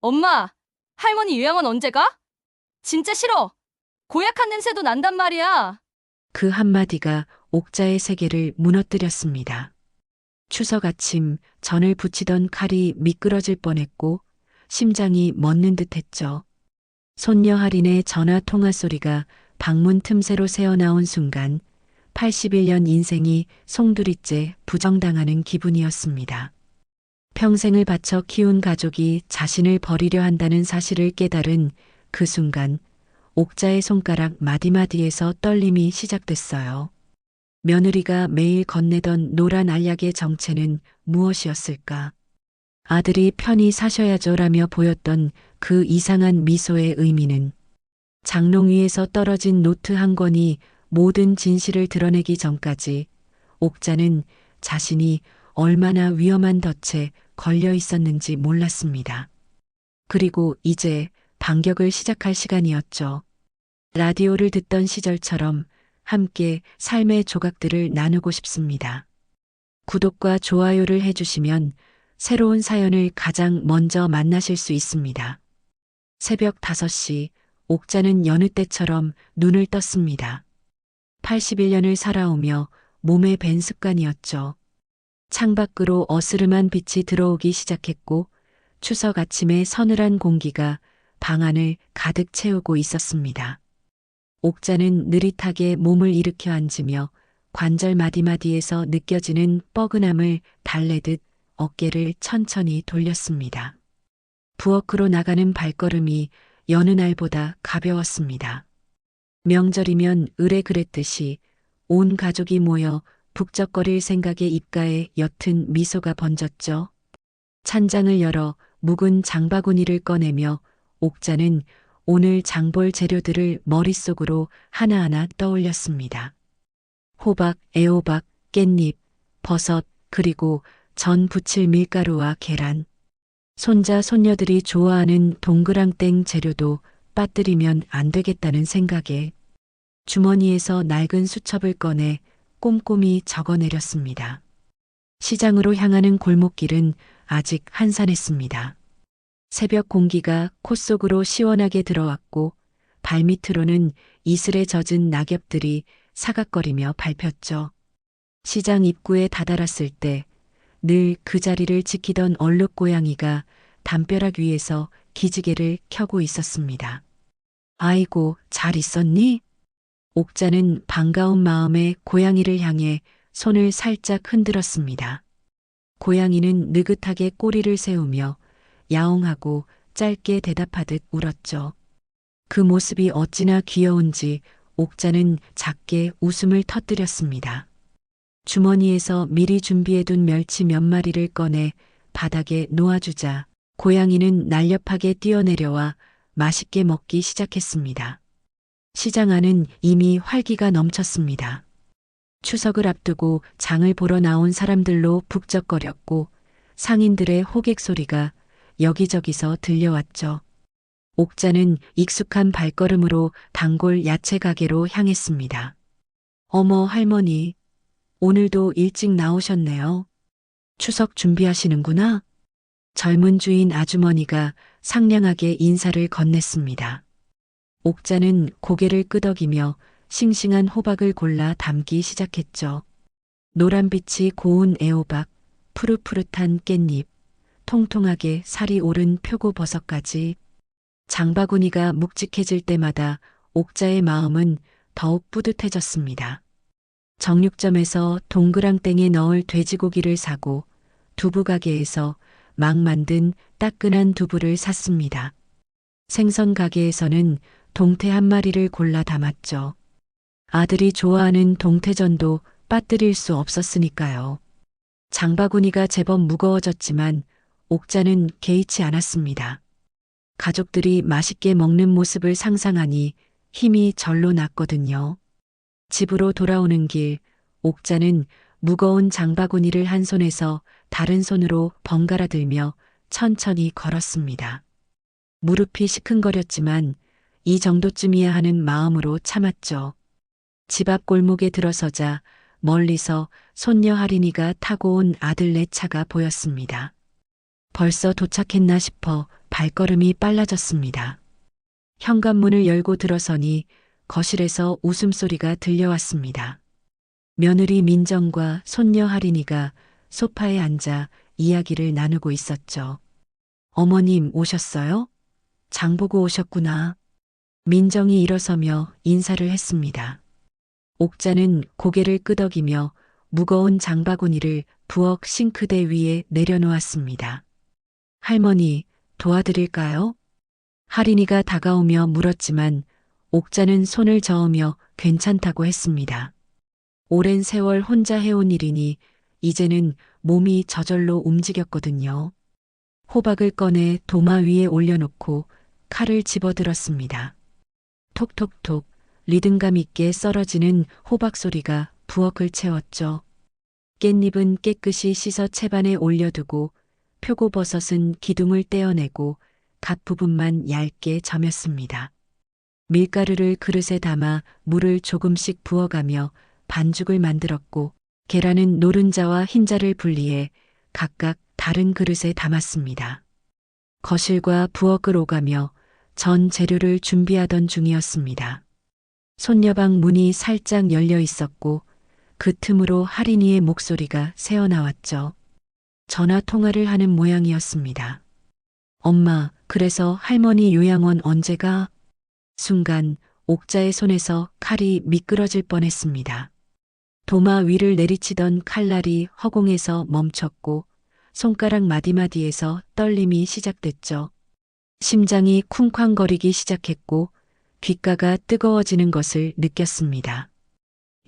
엄마, 할머니 요양원 언제 가? 진짜 싫어. 고약한 냄새도 난단 말이야. 그 한마디가 옥자의 세계를 무너뜨렸습니다. 추석 아침 전을 부치던 칼이 미끄러질 뻔했고 심장이 멎는 듯했죠. 손녀 할인의 전화 통화 소리가 방문 틈새로 새어나온 순간 81년 인생이 송두리째 부정당하는 기분이었습니다. 평생을 바쳐 키운 가족이 자신을 버리려 한다는 사실을 깨달은 그 순간 옥자의 손가락 마디마디에서 떨림이 시작됐어요. 며느리가 매일 건네던 노란 알약의 정체는 무엇이었을까? 아들이 편히 사셔야죠라며 보였던 그 이상한 미소의 의미는 장롱 위에서 떨어진 노트 한 권이 모든 진실을 드러내기 전까지 옥자는 자신이 얼마나 위험한 덫에 걸려 있었는지 몰랐습니다. 그리고 이제 반격을 시작할 시간이었죠. 라디오를 듣던 시절처럼 함께 삶의 조각들을 나누고 싶습니다. 구독과 좋아요를 해주시면 새로운 사연을 가장 먼저 만나실 수 있습니다. 새벽 5시 옥자는 여느 때처럼 눈을 떴습니다. 81년을 살아오며 몸에 밴 습관이었죠. 창밖으로 어스름한 빛이 들어오기 시작했고 추석 아침의 서늘한 공기가 방 안을 가득 채우고 있었습니다. 옥자는 느릿하게 몸을 일으켜 앉으며 관절 마디마디에서 느껴지는 뻐근함을 달래듯 어깨를 천천히 돌렸습니다. 부엌으로 나가는 발걸음이 여느 날보다 가벼웠습니다. 명절이면 의례 그랬듯이 온 가족이 모여 북적거릴 생각에 입가에 옅은 미소가 번졌죠. 찬장을 열어 묵은 장바구니를 꺼내며 옥자는 오늘 장볼 재료들을 머릿속으로 하나하나 떠올렸습니다. 호박, 애호박, 깻잎, 버섯, 그리고 전 부칠 밀가루와 계란. 손자, 손녀들이 좋아하는 동그랑땡 재료도 빠뜨리면 안 되겠다는 생각에 주머니에서 낡은 수첩을 꺼내 꼼꼼히 적어내렸습니다. 시장으로 향하는 골목길은 아직 한산했습니다. 새벽 공기가 콧 속으로 시원하게 들어왔고 발밑으로는 이슬에 젖은 낙엽들이 사각거리며 밟혔죠. 시장 입구에 다다랐을 때 늘 그 자리를 지키던 얼룩 고양이가 담벼락 위에서 기지개를 켜고 있었습니다. 아이고, 잘 있었니? 옥자는 반가운 마음에 고양이를 향해 손을 살짝 흔들었습니다. 고양이는 느긋하게 꼬리를 세우며 야옹하고 짧게 대답하듯 울었죠. 그 모습이 어찌나 귀여운지 옥자는 작게 웃음을 터뜨렸습니다. 주머니에서 미리 준비해둔 멸치 몇 마리를 꺼내 바닥에 놓아주자 고양이는 날렵하게 뛰어내려와 맛있게 먹기 시작했습니다. 시장 안은 이미 활기가 넘쳤습니다. 추석을 앞두고 장을 보러 나온 사람들로 북적거렸고 상인들의 호객 소리가 여기저기서 들려왔죠. 옥자는 익숙한 발걸음으로 단골 야채 가게로 향했습니다. 어머 할머니, 오늘도 일찍 나오셨네요. 추석 준비하시는구나. 젊은 주인 아주머니가 상냥하게 인사를 건넸습니다. 옥자는 고개를 끄덕이며 싱싱한 호박을 골라 담기 시작했죠. 노란빛이 고운 애호박, 푸릇푸릇한 깻잎, 통통하게 살이 오른 표고버섯까지 장바구니가 묵직해질 때마다 옥자의 마음은 더욱 뿌듯해졌습니다. 정육점에서 동그랑땡에 넣을 돼지고기를 사고 두부 가게에서 막 만든 따끈한 두부를 샀습니다. 생선 가게에서는 동태 한 마리를 골라 담았죠. 아들이 좋아하는 동태전도 빠뜨릴 수 없었으니까요. 장바구니가 제법 무거워졌지만 옥자는 개의치 않았습니다. 가족들이 맛있게 먹는 모습을 상상하니 힘이 절로 났거든요. 집으로 돌아오는 길, 옥자는 무거운 장바구니를 한 손에서 다른 손으로 번갈아 들며 천천히 걸었습니다. 무릎이 시큰거렸지만 이 정도쯤이야 하는 마음으로 참았죠. 집 앞 골목에 들어서자 멀리서 손녀 할인이가 타고 온 아들네 차가 보였습니다. 벌써 도착했나 싶어 발걸음이 빨라졌습니다. 현관문을 열고 들어서니 거실에서 웃음소리가 들려왔습니다. 며느리 민정과 손녀 할인이가 소파에 앉아 이야기를 나누고 있었죠. 어머님 오셨어요? 장 보고 오셨구나. 민정이 일어서며 인사를 했습니다. 옥자는 고개를 끄덕이며 무거운 장바구니를 부엌 싱크대 위에 내려놓았습니다. 할머니, 도와드릴까요? 할인이가 다가오며 물었지만 옥자는 손을 저으며 괜찮다고 했습니다. 오랜 세월 혼자 해온 일이니 이제는 몸이 저절로 움직였거든요. 호박을 꺼내 도마 위에 올려놓고 칼을 집어들었습니다. 톡톡톡 리듬감 있게 썰어지는 호박 소리가 부엌을 채웠죠. 깻잎은 깨끗이 씻어 채반에 올려두고 표고버섯은 기둥을 떼어내고 갓 부분만 얇게 점였습니다. 밀가루를 그릇에 담아 물을 조금씩 부어가며 반죽을 만들었고 계란은 노른자와 흰자를 분리해 각각 다른 그릇에 담았습니다. 거실과 부엌을 오가며 전 재료를 준비하던 중이었습니다. 손녀방 문이 살짝 열려 있었고 그 틈으로 할인이의 목소리가 새어나왔죠. 전화 통화를 하는 모양이었습니다. 엄마, 그래서 할머니 요양원 언제 가? 순간 옥자의 손에서 칼이 미끄러질 뻔했습니다. 도마 위를 내리치던 칼날이 허공에서 멈췄고 손가락 마디마디에서 떨림이 시작됐죠. 심장이 쿵쾅거리기 시작했고 귓가가 뜨거워지는 것을 느꼈습니다.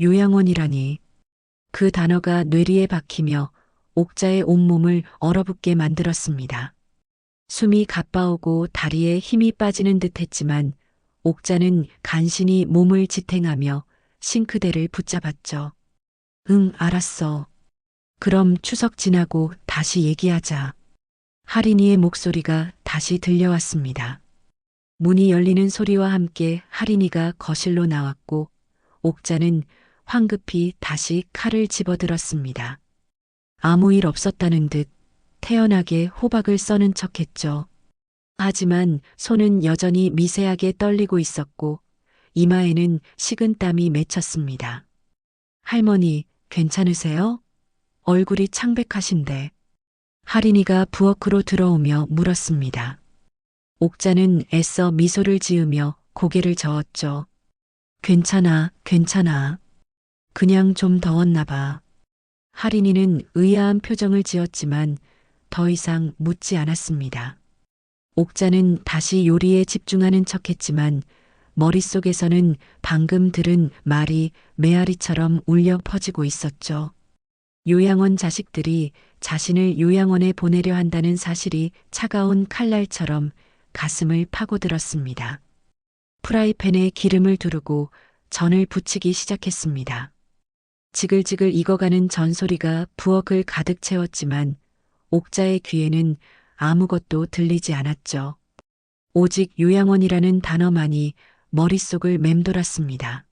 요양원이라니. 그 단어가 뇌리에 박히며 옥자의 온몸을 얼어붙게 만들었습니다. 숨이 가빠오고 다리에 힘이 빠지는 듯 했지만 옥자는 간신히 몸을 지탱하며 싱크대를 붙잡았죠. 응, 알았어. 그럼 추석 지나고 다시 얘기하자. 할인이의 목소리가 다시 들려왔습니다. 문이 열리는 소리와 함께 할인이가 거실로 나왔고 옥자는 황급히 다시 칼을 집어들었습니다. 아무 일 없었다는 듯 태연하게 호박을 써는 척했죠. 하지만 손은 여전히 미세하게 떨리고 있었고 이마에는 식은땀이 맺혔습니다. 할머니, 괜찮으세요? 얼굴이 창백하신데. 할인이가 부엌으로 들어오며 물었습니다. 옥자는 애써 미소를 지으며 고개를 저었죠. 괜찮아, 괜찮아. 그냥 좀 더웠나 봐. 할인이는 의아한 표정을 지었지만 더 이상 묻지 않았습니다. 옥자는 다시 요리에 집중하는 척했지만 머릿속에서는 방금 들은 말이 메아리처럼 울려 퍼지고 있었죠. 요양원 자식들이 자신을 요양원에 보내려 한다는 사실이 차가운 칼날처럼 가슴을 파고들었습니다. 프라이팬에 기름을 두르고 전을 부치기 시작했습니다. 지글지글 익어가는 전소리가 부엌을 가득 채웠지만 옥자의 귀에는 아무것도 들리지 않았죠. 오직 요양원이라는 단어만이 머릿속을 맴돌았습니다.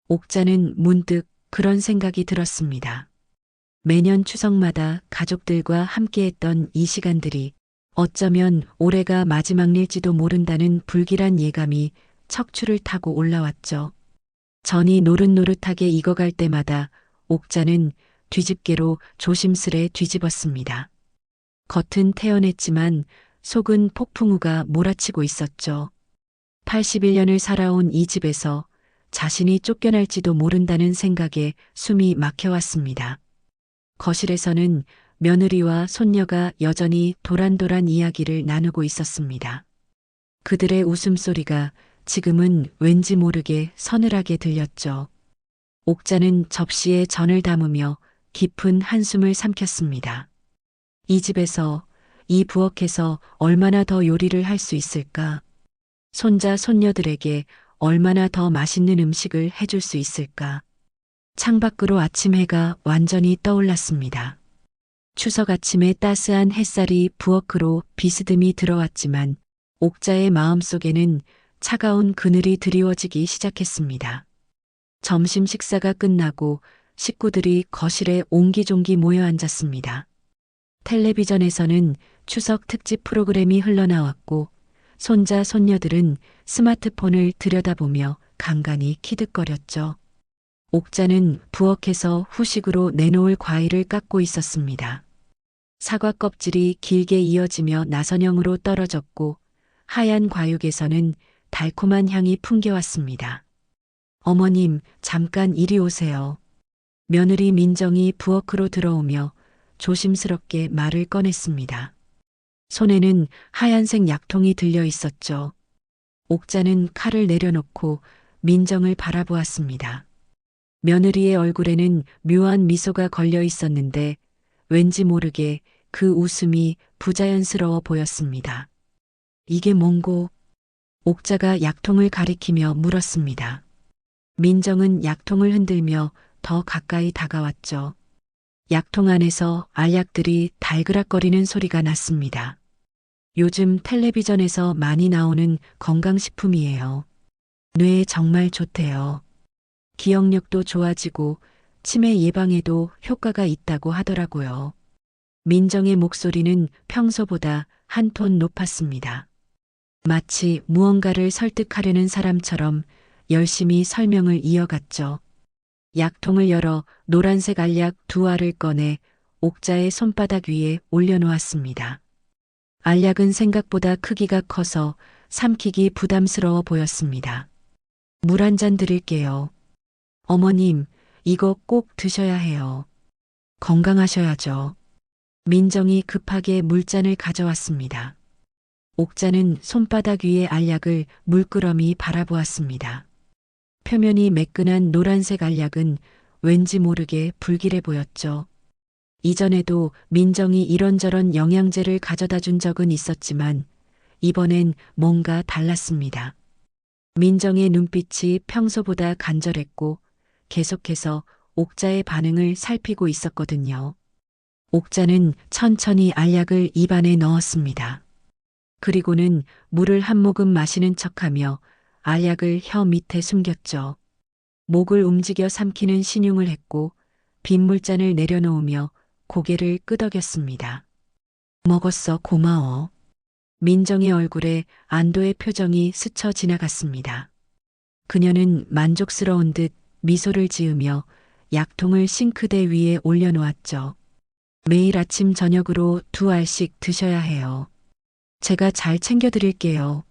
옥자는 문득 그런 생각이 들었습니다. 매년 추석마다 가족들과 함께했던 이 시간들이 어쩌면 올해가 마지막일지도 모른다는 불길한 예감이 척추를 타고 올라왔죠. 전이 노릇노릇하게 익어갈 때마다 옥자는 뒤집개로 조심스레 뒤집었습니다. 겉은 태연했지만 속은 폭풍우가 몰아치고 있었죠. 81년을 살아온 이 집에서 자신이 쫓겨날지도 모른다는 생각에 숨이 막혀왔습니다. 거실에서는 며느리와 손녀가 여전히 도란도란 이야기를 나누고 있었습니다. 그들의 웃음소리가 지금은 왠지 모르게 서늘하게 들렸죠. 옥자는 접시에 전을 담으며 깊은 한숨을 삼켰습니다. 이 집에서, 이 부엌에서 얼마나 더 요리를 할 수 있을까? 손자, 손녀들에게 얼마나 더 맛있는 음식을 해줄 수 있을까? 창밖으로 아침 해가 완전히 떠올랐습니다. 추석 아침에 따스한 햇살이 부엌으로 비스듬히 들어왔지만 옥자의 마음속에는 차가운 그늘이 드리워지기 시작했습니다. 점심 식사가 끝나고 식구들이 거실에 옹기종기 모여 앉았습니다. 텔레비전에서는 추석 특집 프로그램이 흘러나왔고 손자 손녀들은 스마트폰을 들여다보며 간간히 키득거렸죠. 옥자는 부엌에서 후식으로 내놓을 과일을 깎고 있었습니다. 사과 껍질이 길게 이어지며 나선형으로 떨어졌고 하얀 과육에서는 달콤한 향이 풍겨왔습니다. 어머님, 잠깐 이리 오세요. 며느리 민정이 부엌으로 들어오며 조심스럽게 말을 꺼냈습니다. 손에는 하얀색 약통이 들려 있었죠. 옥자는 칼을 내려놓고 민정을 바라보았습니다. 며느리의 얼굴에는 묘한 미소가 걸려 있었는데 왠지 모르게 그 웃음이 부자연스러워 보였습니다. 이게 뭔고? 옥자가 약통을 가리키며 물었습니다. 민정은 약통을 흔들며 더 가까이 다가왔죠. 약통 안에서 알약들이 달그락거리는 소리가 났습니다. 요즘 텔레비전에서 많이 나오는 건강식품이에요. 뇌에 정말 좋대요. 기억력도 좋아지고 치매 예방에도 효과가 있다고 하더라고요. 민정의 목소리는 평소보다 한 톤 높았습니다. 마치 무언가를 설득하려는 사람처럼 열심히 설명을 이어갔죠. 약통을 열어 노란색 알약 2알을 꺼내 옥자의 손바닥 위에 올려놓았습니다. 알약은 생각보다 크기가 커서 삼키기 부담스러워 보였습니다. 물 한 잔 드릴게요. 어머님, 이거 꼭 드셔야 해요. 건강하셔야죠. 민정이 급하게 물잔을 가져왔습니다. 옥자는 손바닥 위의 알약을 물끄러미 바라보았습니다. 표면이 매끈한 노란색 알약은 왠지 모르게 불길해 보였죠. 이전에도 민정이 이런저런 영양제를 가져다 준 적은 있었지만 이번엔 뭔가 달랐습니다. 민정의 눈빛이 평소보다 간절했고 계속해서 옥자의 반응을 살피고 있었거든요. 옥자는 천천히 알약을 입안에 넣었습니다. 그리고는 물을 한 모금 마시는 척하며 알약을 혀 밑에 숨겼죠. 목을 움직여 삼키는 신용을 했고 빈물잔을 내려놓으며 고개를 끄덕였습니다. 먹었어, 고마워. 민정의 얼굴에 안도의 표정이 스쳐 지나갔습니다. 그녀는 만족스러운 듯 미소를 지으며 약통을 싱크대 위에 올려놓았죠. 매일 아침 저녁으로 2알씩 드셔야 해요. 제가 잘 챙겨드릴게요.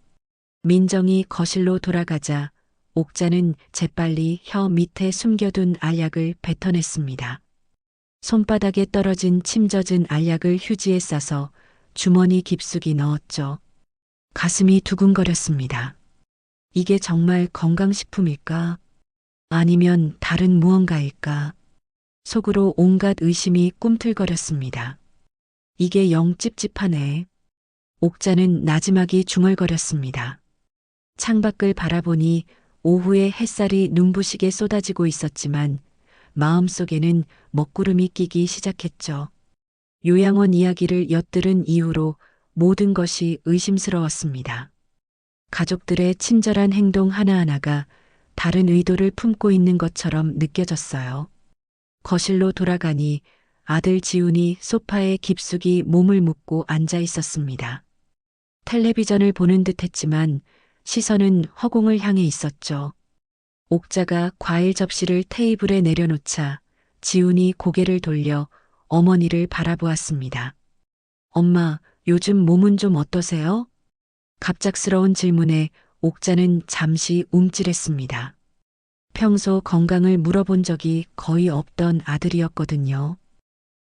민정이 거실로 돌아가자 옥자는 재빨리 혀 밑에 숨겨둔 알약을 뱉어냈습니다. 손바닥에 떨어진 침 젖은 알약을 휴지에 싸서 주머니 깊숙이 넣었죠. 가슴이 두근거렸습니다. 이게 정말 건강식품일까? 아니면 다른 무언가일까? 속으로 온갖 의심이 꿈틀거렸습니다. 이게 영 찝찝하네. 옥자는 나지막이 중얼거렸습니다. 창밖을 바라보니 오후에 햇살이 눈부시게 쏟아지고 있었지만 마음속에는 먹구름이 끼기 시작했죠. 요양원 이야기를 엿들은 이후로 모든 것이 의심스러웠습니다. 가족들의 친절한 행동 하나하나가 다른 의도를 품고 있는 것처럼 느껴졌어요. 거실로 돌아가니 아들 지훈이 소파에 깊숙이 몸을 묻고 앉아 있었습니다. 텔레비전을 보는 듯 했지만 시선은 허공을 향해 있었죠. 옥자가 과일 접시를 테이블에 내려놓자 지훈이 고개를 돌려 어머니를 바라보았습니다. 엄마, 요즘 몸은 좀 어떠세요? 갑작스러운 질문에 옥자는 잠시 움찔했습니다. 평소 건강을 물어본 적이 거의 없던 아들이었거든요.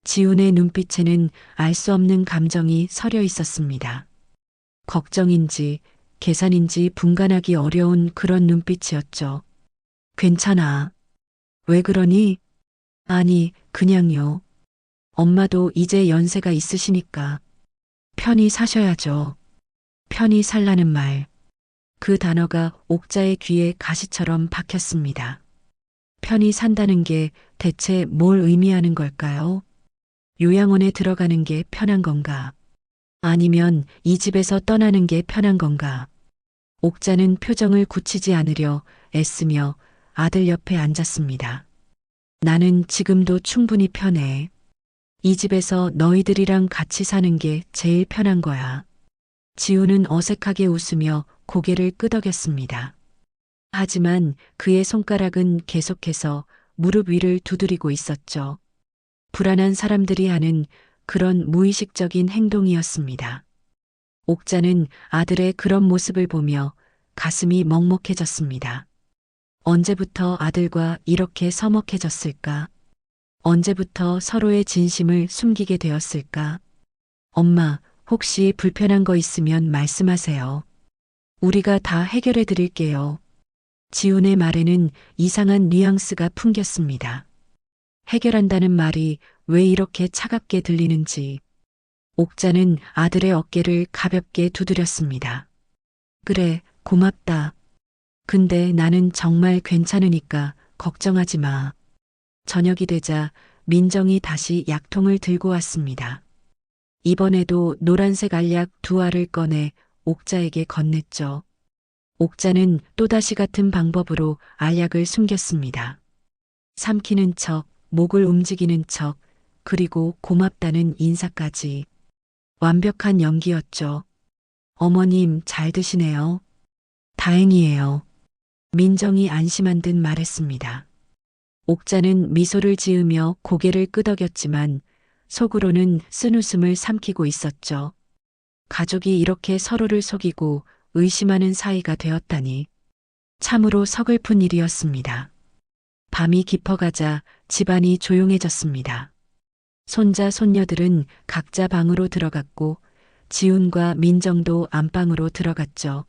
지훈의 눈빛에는 알 수 없는 감정이 서려 있었습니다. 걱정인지 계산인지 분간하기 어려운 그런 눈빛이었죠. 괜찮아. 왜 그러니? 아니, 그냥요. 엄마도 이제 연세가 있으시니까 편히 사셔야죠. 편히 살라는 말. 그 단어가 옥자의 귀에 가시처럼 박혔습니다. 편히 산다는 게 대체 뭘 의미하는 걸까요? 요양원에 들어가는 게 편한 건가? 아니면 이 집에서 떠나는 게 편한 건가? 옥자는 표정을 굳히지 않으려 애쓰며 아들 옆에 앉았습니다. 나는 지금도 충분히 편해. 이 집에서 너희들이랑 같이 사는 게 제일 편한 거야. 지우는 어색하게 웃으며 고개를 끄덕였습니다. 하지만 그의 손가락은 계속해서 무릎 위를 두드리고 있었죠. 불안한 사람들이 하는 그런 무의식적인 행동이었습니다. 옥자는 아들의 그런 모습을 보며 가슴이 먹먹해졌습니다. 언제부터 아들과 이렇게 서먹해졌을까? 언제부터 서로의 진심을 숨기게 되었을까? 엄마, 혹시 불편한 거 있으면 말씀하세요. 우리가 다 해결해 드릴게요. 지훈의 말에는 이상한 뉘앙스가 풍겼습니다. 해결한다는 말이 왜 이렇게 차갑게 들리는지. 옥자는 아들의 어깨를 가볍게 두드렸습니다. 그래, 고맙다. 근데 나는 정말 괜찮으니까 걱정하지 마. 저녁이 되자 민정이 다시 약통을 들고 왔습니다. 이번에도 노란색 알약 2알을 꺼내 옥자에게 건넸죠. 옥자는 또다시 같은 방법으로 알약을 숨겼습니다. 삼키는 척, 목을 움직이는 척, 그리고 고맙다는 인사까지. 완벽한 연기였죠. 어머님 잘 드시네요. 다행이에요. 민정이 안심한 듯 말했습니다. 옥자는 미소를 지으며 고개를 끄덕였지만 속으로는 쓴웃음을 삼키고 있었죠. 가족이 이렇게 서로를 속이고 의심하는 사이가 되었다니 참으로 서글픈 일이었습니다. 밤이 깊어가자 집안이 조용해졌습니다. 손자, 손녀들은 각자 방으로 들어갔고 지훈과 민정도 안방으로 들어갔죠.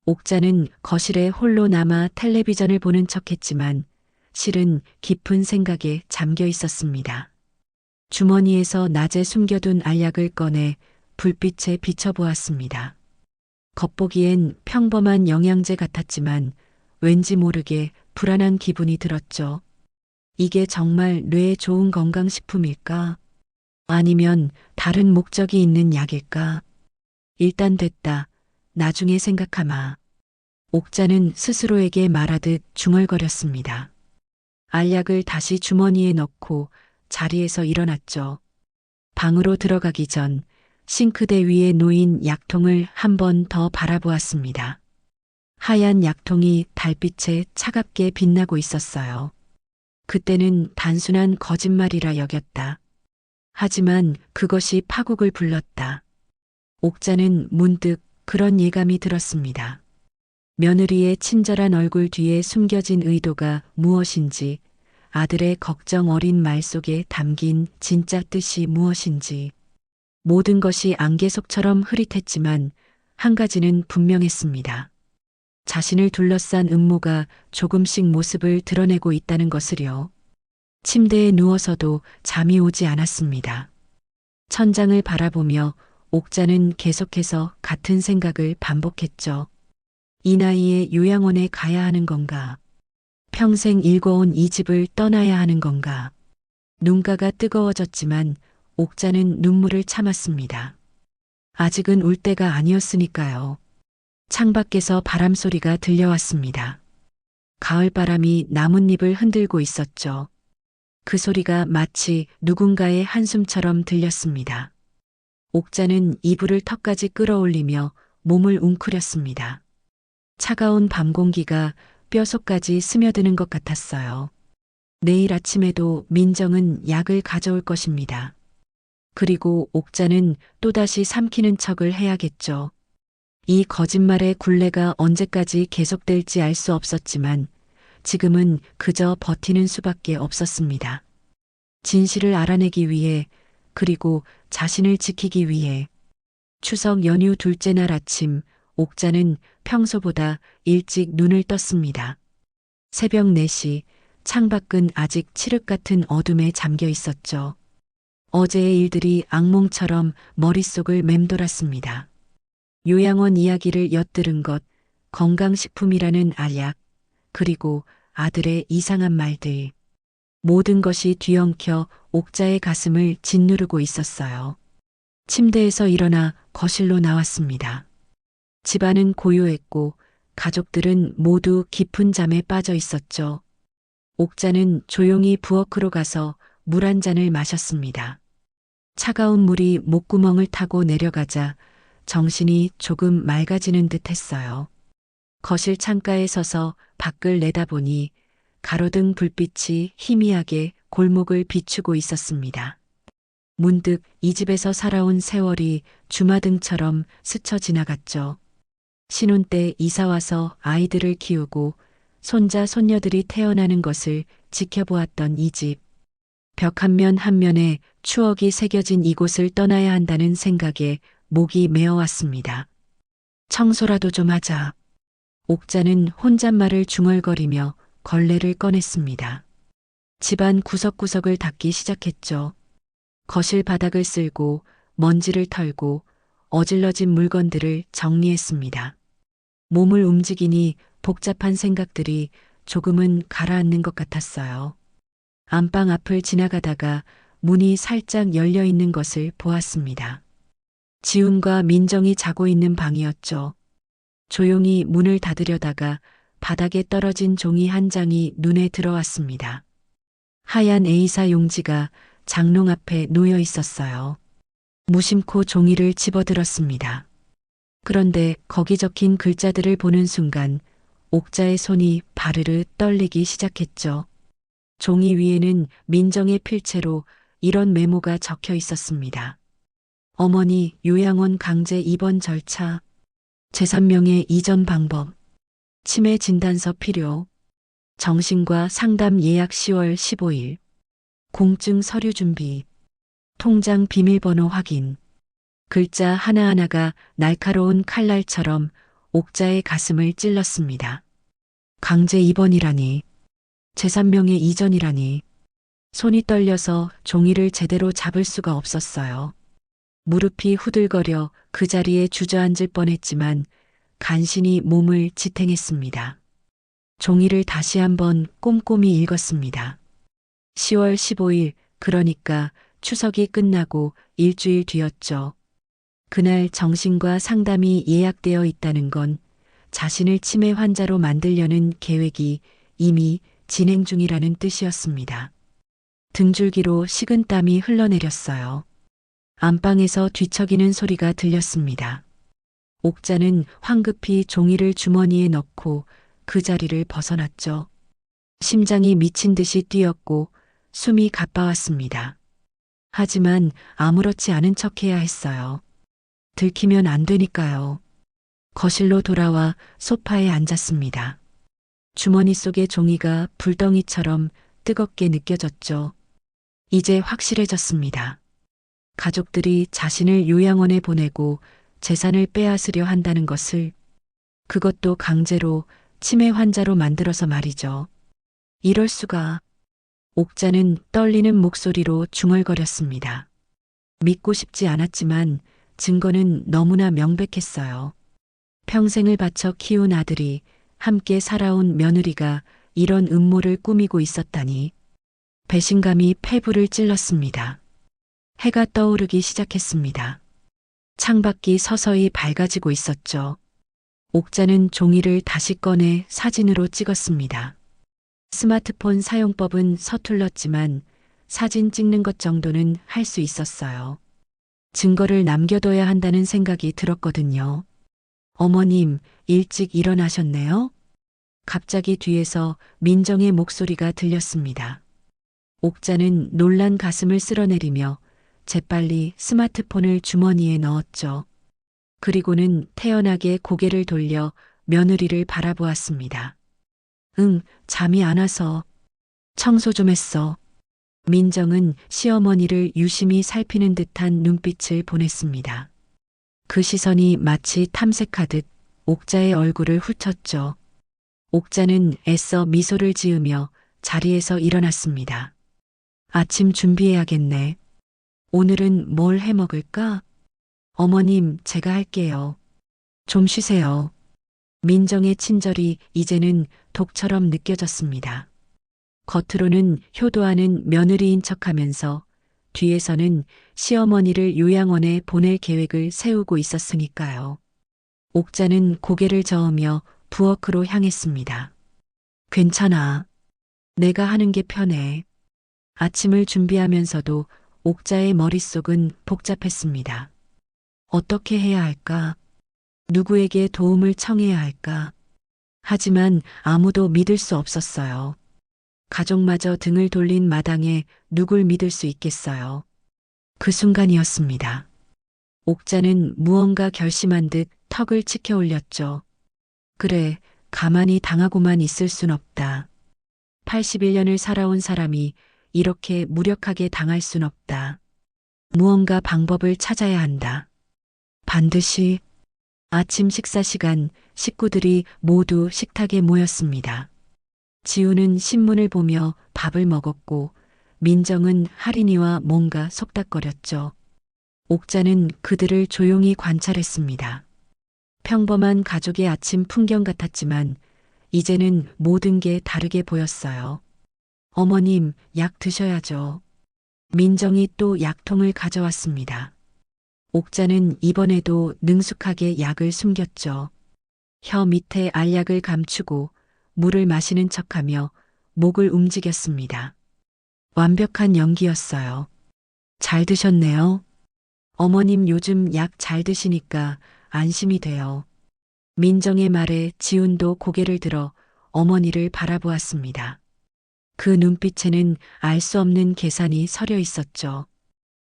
옥자는 거실에 홀로 남아 텔레비전을 보는 척했지만 실은 깊은 생각에 잠겨 있었습니다. 주머니에서 낮에 숨겨둔 알약을 꺼내 불빛에 비춰보았습니다. 겉보기엔 평범한 영양제 같았지만 왠지 모르게 불안한 기분이 들었죠. 이게 정말 뇌에 좋은 건강식품일까? 아니면 다른 목적이 있는 약일까? 일단 됐다. 나중에 생각하마. 옥자는 스스로에게 말하듯 중얼거렸습니다. 알약을 다시 주머니에 넣고 자리에서 일어났죠. 방으로 들어가기 전 싱크대 위에 놓인 약통을 한 번 더 바라보았습니다. 하얀 약통이 달빛에 차갑게 빛나고 있었어요. 그때는 단순한 거짓말이라 여겼다. 하지만 그것이 파국을 불렀다. 옥자는 문득 그런 예감이 들었습니다. 며느리의 친절한 얼굴 뒤에 숨겨진 의도가 무엇인지, 아들의 걱정 어린 말 속에 담긴 진짜 뜻이 무엇인지. 모든 것이 안개 속처럼 흐릿했지만 한 가지는 분명했습니다. 자신을 둘러싼 음모가 조금씩 모습을 드러내고 있다는 것을요. 침대에 누워서도 잠이 오지 않았습니다. 천장을 바라보며 옥자는 계속해서 같은 생각을 반복했죠. 이 나이에 요양원에 가야 하는 건가? 평생 일궈온 이 집을 떠나야 하는 건가? 눈가가 뜨거워졌지만 옥자는 눈물을 참았습니다. 아직은 울 때가 아니었으니까요. 창밖에서 바람 소리가 들려왔습니다. 가을바람이 나뭇잎을 흔들고 있었죠. 그 소리가 마치 누군가의 한숨처럼 들렸습니다. 옥자는 이불을 턱까지 끌어올리며 몸을 웅크렸습니다. 차가운 밤 공기가 뼈속까지 스며드는 것 같았어요. 내일 아침에도 민정은 약을 가져올 것입니다. 그리고 옥자는 또다시 삼키는 척을 해야겠죠. 이 거짓말의 굴레가 언제까지 계속될지 알 수 없었지만 지금은 그저 버티는 수밖에 없었습니다. 진실을 알아내기 위해, 그리고 자신을 지키기 위해. 추석 연휴 둘째 날 아침, 옥자는 평소보다 일찍 눈을 떴습니다. 새벽 4시, 창밖은 아직 칠흑 같은 어둠에 잠겨 있었죠. 어제의 일들이 악몽처럼 머릿속을 맴돌았습니다. 요양원 이야기를 엿들은 것, 건강식품이라는 알약, 그리고 아들의 이상한 말들. 모든 것이 뒤엉켜 옥자의 가슴을 짓누르고 있었어요. 침대에서 일어나 거실로 나왔습니다. 집안은 고요했고 가족들은 모두 깊은 잠에 빠져 있었죠. 옥자는 조용히 부엌으로 가서 물 한 잔을 마셨습니다. 차가운 물이 목구멍을 타고 내려가자 정신이 조금 맑아지는 듯 했어요. 거실 창가에 서서 밖을 내다보니 가로등 불빛이 희미하게 골목을 비추고 있었습니다. 문득 이 집에서 살아온 세월이 주마등처럼 스쳐 지나갔죠. 신혼 때 이사와서 아이들을 키우고 손자 손녀들이 태어나는 것을 지켜보았던 이 집. 벽 한 면 한 면에 추억이 새겨진 이곳을 떠나야 한다는 생각에 목이 메어왔습니다. 청소라도 좀 하자. 옥자는 혼잣말을 중얼거리며 걸레를 꺼냈습니다. 집안 구석구석을 닦기 시작했죠. 거실 바닥을 쓸고 먼지를 털고 어질러진 물건들을 정리했습니다. 몸을 움직이니 복잡한 생각들이 조금은 가라앉는 것 같았어요. 안방 앞을 지나가다가 문이 살짝 열려 있는 것을 보았습니다. 지훈과 민정이 자고 있는 방이었죠. 조용히 문을 닫으려다가 바닥에 떨어진 종이 한 장이 눈에 들어왔습니다. 하얀 A사 용지가 장롱 앞에 놓여 있었어요. 무심코 종이를 집어들었습니다. 그런데 거기 적힌 글자들을 보는 순간 옥자의 손이 바르르 떨리기 시작했죠. 종이 위에는 민정의 필체로 이런 메모가 적혀 있었습니다. 어머니 요양원 강제 입원 절차, 제3명의 이전 방법, 치매 진단서 필요, 정신과 상담 예약 10월 15일, 공증 서류 준비, 통장 비밀번호 확인. 글자 하나하나가 날카로운 칼날처럼 옥자의 가슴을 찔렀습니다. 강제 입원이라니, 제3명의 이전이라니. 손이 떨려서 종이를 제대로 잡을 수가 없었어요. 무릎이 후들거려 그 자리에 주저앉을 뻔했지만 간신히 몸을 지탱했습니다. 종이를 다시 한번 꼼꼼히 읽었습니다. 10월 15일, 그러니까 추석이 끝나고 일주일 뒤였죠. 그날 정신과 상담이 예약되어 있다는 건 자신을 치매 환자로 만들려는 계획이 이미 진행 중이라는 뜻이었습니다. 등줄기로 식은땀이 흘러내렸어요. 안방에서 뒤척이는 소리가 들렸습니다. 옥자는 황급히 종이를 주머니에 넣고 그 자리를 벗어났죠. 심장이 미친 듯이 뛰었고 숨이 가빠왔습니다. 하지만 아무렇지 않은 척해야 했어요. 들키면 안 되니까요. 거실로 돌아와 소파에 앉았습니다. 주머니 속의 종이가 불덩이처럼 뜨겁게 느껴졌죠. 이제 확실해졌습니다. 가족들이 자신을 요양원에 보내고 재산을 빼앗으려 한다는 것을, 그것도 강제로 치매 환자로 만들어서 말이죠. 이럴 수가. 옥자는 떨리는 목소리로 중얼거렸습니다. 믿고 싶지 않았지만 증거는 너무나 명백했어요. 평생을 바쳐 키운 아들이, 함께 살아온 며느리가 이런 음모를 꾸미고 있었다니. 배신감이 폐부를 찔렀습니다. 해가 떠오르기 시작했습니다. 창밖이 서서히 밝아지고 있었죠. 옥자는 종이를 다시 꺼내 사진으로 찍었습니다. 스마트폰 사용법은 서툴렀지만 사진 찍는 것 정도는 할 수 있었어요. 증거를 남겨둬야 한다는 생각이 들었거든요. 어머님, 일찍 일어나셨네요? 갑자기 뒤에서 민정의 목소리가 들렸습니다. 옥자는 놀란 가슴을 쓸어내리며 재빨리 스마트폰을 주머니에 넣었죠. 그리고는 태연하게 고개를 돌려 며느리를 바라보았습니다. 응, 잠이 안 와서. 청소 좀 했어. 민정은 시어머니를 유심히 살피는 듯한 눈빛을 보냈습니다. 그 시선이 마치 탐색하듯 옥자의 얼굴을 훑었죠. 옥자는 애써 미소를 지으며 자리에서 일어났습니다. 아침 준비해야겠네. 오늘은 뭘 해 먹을까? 어머님, 제가 할게요. 좀 쉬세요. 민정의 친절이 이제는 독처럼 느껴졌습니다. 겉으로는 효도하는 며느리인 척하면서 뒤에서는 시어머니를 요양원에 보낼 계획을 세우고 있었으니까요. 옥자는 고개를 저으며 부엌으로 향했습니다. 괜찮아. 내가 하는 게 편해. 아침을 준비하면서도 옥자의 머릿속은 복잡했습니다. 어떻게 해야 할까? 누구에게 도움을 청해야 할까? 하지만 아무도 믿을 수 없었어요. 가족마저 등을 돌린 마당에 누굴 믿을 수 있겠어요. 그 순간이었습니다. 옥자는 무언가 결심한 듯 턱을 치켜 올렸죠. 그래, 가만히 당하고만 있을 순 없다. 81년을 살아온 사람이 이렇게 무력하게 당할 순 없다. 무언가 방법을 찾아야 한다. 반드시. 아침 식사 시간 식구들이 모두 식탁에 모였습니다. 지우는 신문을 보며 밥을 먹었고 민정은 할인이와 뭔가 속닥거렸죠. 옥자는 그들을 조용히 관찰했습니다. 평범한 가족의 아침 풍경 같았지만 이제는 모든 게 다르게 보였어요. 어머님, 약 드셔야죠. 민정이 또 약통을 가져왔습니다. 옥자는 이번에도 능숙하게 약을 숨겼죠. 혀 밑에 알약을 감추고 물을 마시는 척하며 목을 움직였습니다. 완벽한 연기였어요. 잘 드셨네요. 어머님 요즘 약 잘 드시니까 안심이 돼요. 민정의 말에 지훈도 고개를 들어 어머니를 바라보았습니다. 그 눈빛에는 알 수 없는 계산이 서려 있었죠.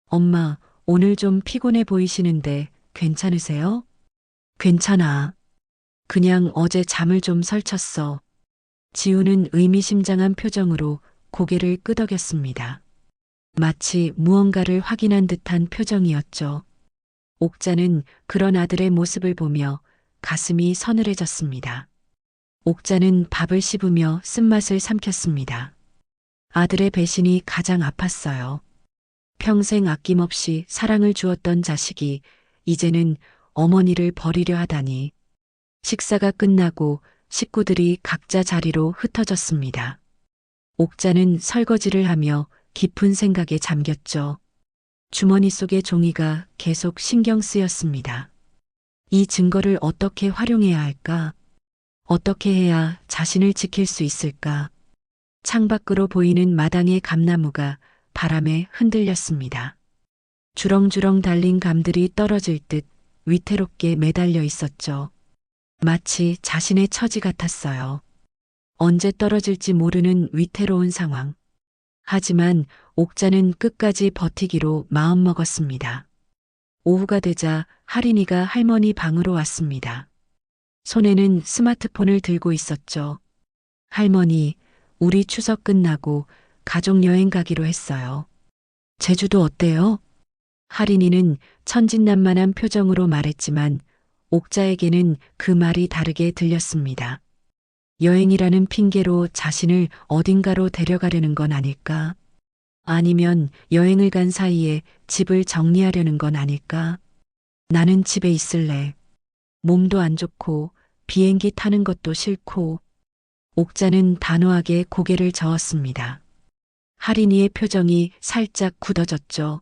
엄마, 오늘 좀 피곤해 보이시는데 괜찮으세요? 괜찮아. 그냥 어제 잠을 좀 설쳤어. 지우는 의미심장한 표정으로 고개를 끄덕였습니다. 마치 무언가를 확인한 듯한 표정이었죠. 옥자는 그런 아들의 모습을 보며 가슴이 서늘해졌습니다. 옥자는 밥을 씹으며 쓴맛을 삼켰습니다. 아들의 배신이 가장 아팠어요. 평생 아낌없이 사랑을 주었던 자식이 이제는 어머니를 버리려 하다니. 식사가 끝나고 식구들이 각자 자리로 흩어졌습니다. 옥자는 설거지를 하며 깊은 생각에 잠겼죠. 주머니 속의 종이가 계속 신경 쓰였습니다. 이 증거를 어떻게 활용해야 할까? 어떻게 해야 자신을 지킬 수 있을까? 창밖으로 보이는 마당의 감나무가 바람에 흔들렸습니다. 주렁주렁 달린 감들이 떨어질 듯 위태롭게 매달려 있었죠. 마치 자신의 처지 같았어요. 언제 떨어질지 모르는 위태로운 상황. 하지만 옥자는 끝까지 버티기로 마음먹었습니다. 오후가 되자 할인이가 할머니 방으로 왔습니다. 손에는 스마트폰을 들고 있었죠. 할머니, 우리 추석 끝나고 가족 여행 가기로 했어요. 제주도 어때요? 할인이는 천진난만한 표정으로 말했지만 옥자에게는 그 말이 다르게 들렸습니다. 여행이라는 핑계로 자신을 어딘가로 데려가려는 건 아닐까? 아니면 여행을 간 사이에 집을 정리하려는 건 아닐까? 나는 집에 있을래. 몸도 안 좋고 비행기 타는 것도 싫고. 옥자는 단호하게 고개를 저었습니다. 할인이의 표정이 살짝 굳어졌죠.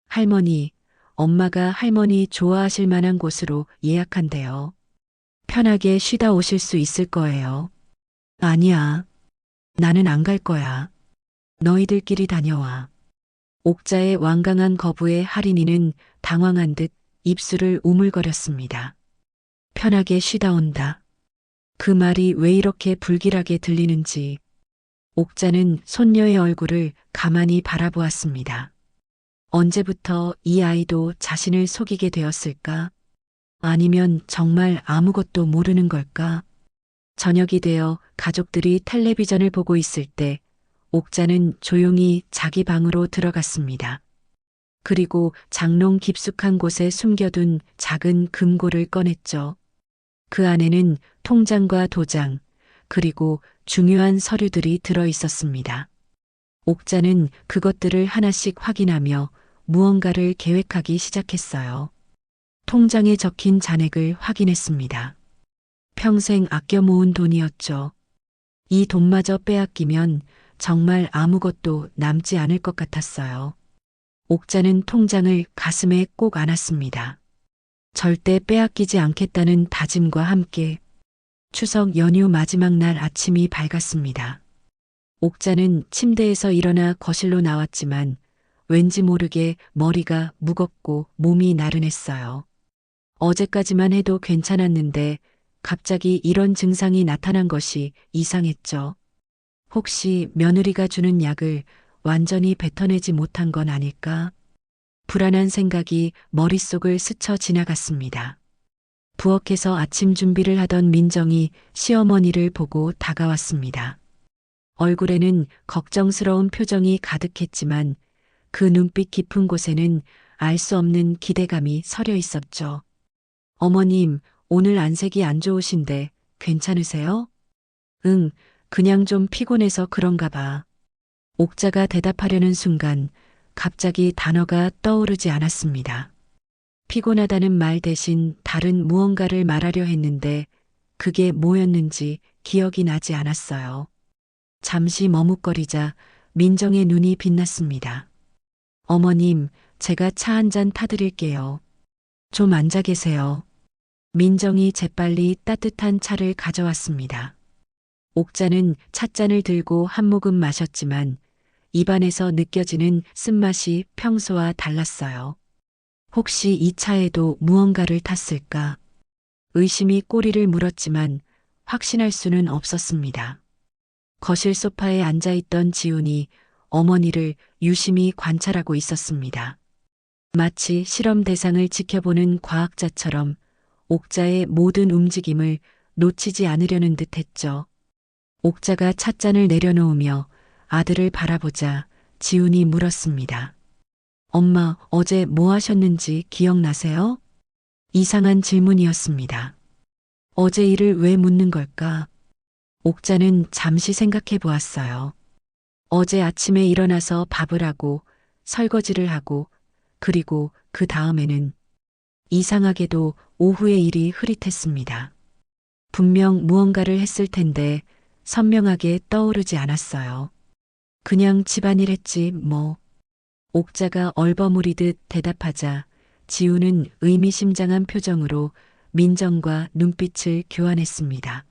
할머니, 엄마가 할머니 좋아하실 만한 곳으로 예약한대요. 편하게 쉬다 오실 수 있을 거예요. 아니야. 나는 안 갈 거야. 너희들끼리 다녀와. 옥자의 완강한 거부에 할인이는 당황한 듯 입술을 우물거렸습니다. 편하게 쉬다 온다. 그 말이 왜 이렇게 불길하게 들리는지 옥자는 손녀의 얼굴을 가만히 바라보았습니다. 언제부터 이 아이도 자신을 속이게 되었을까? 아니면 정말 아무것도 모르는 걸까? 저녁이 되어 가족들이 텔레비전을 보고 있을 때 옥자는 조용히 자기 방으로 들어갔습니다. 그리고 장롱 깊숙한 곳에 숨겨둔 작은 금고를 꺼냈죠. 그 안에는 통장과 도장, 그리고 중요한 서류들이 들어 있었습니다. 옥자는 그것들을 하나씩 확인하며 무언가를 계획하기 시작했어요. 통장에 적힌 잔액을 확인했습니다. 평생 아껴 모은 돈이었죠. 이 돈마저 빼앗기면 정말 아무것도 남지 않을 것 같았어요. 옥자는 통장을 가슴에 꼭 안았습니다. 절대 빼앗기지 않겠다는 다짐과 함께 추석 연휴 마지막 날 아침이 밝았습니다. 옥자는 침대에서 일어나 거실로 나왔지만 왠지 모르게 머리가 무겁고 몸이 나른했어요. 어제까지만 해도 괜찮았는데 갑자기 이런 증상이 나타난 것이 이상했죠. 혹시 며느리가 주는 약을 완전히 뱉어내지 못한 건 아닐까? 불안한 생각이 머릿속을 스쳐 지나갔습니다. 부엌에서 아침 준비를 하던 민정이 시어머니를 보고 다가왔습니다. 얼굴에는 걱정스러운 표정이 가득했지만 그 눈빛 깊은 곳에는 알 수 없는 기대감이 서려 있었죠. 어머님, 오늘 안색이 안 좋으신데 괜찮으세요? 응, 그냥 좀 피곤해서 그런가 봐. 옥자가 대답하려는 순간 갑자기 단어가 떠오르지 않았습니다. 피곤하다는 말 대신 다른 무언가를 말하려 했는데 그게 뭐였는지 기억이 나지 않았어요. 잠시 머뭇거리자 민정의 눈이 빛났습니다. 어머님, 제가 차 한 잔 타드릴게요. 좀 앉아 계세요. 민정이 재빨리 따뜻한 차를 가져왔습니다. 옥자는 찻잔을 들고 한 모금 마셨지만 입안에서 느껴지는 쓴맛이 평소와 달랐어요. 혹시 이 차에도 무언가를 탔을까? 의심이 꼬리를 물었지만 확신할 수는 없었습니다. 거실 소파에 앉아있던 지훈이 어머니를 유심히 관찰하고 있었습니다. 마치 실험 대상을 지켜보는 과학자처럼 옥자의 모든 움직임을 놓치지 않으려는 듯 했죠. 옥자가 찻잔을 내려놓으며 아들을 바라보자 지훈이 물었습니다. 엄마, 어제 뭐 하셨는지 기억나세요? 이상한 질문이었습니다. 어제 일을 왜 묻는 걸까? 옥자는 잠시 생각해 보았어요. 어제 아침에 일어나서 밥을 하고 설거지를 하고 그리고 그 다음에는 이상하게도 오후에 일이 흐릿했습니다. 분명 무언가를 했을 텐데 선명하게 떠오르지 않았어요. 그냥 집안일 했지 뭐. 옥자가 얼버무리듯 대답하자 지우는 의미심장한 표정으로 민정과 눈빛을 교환했습니다.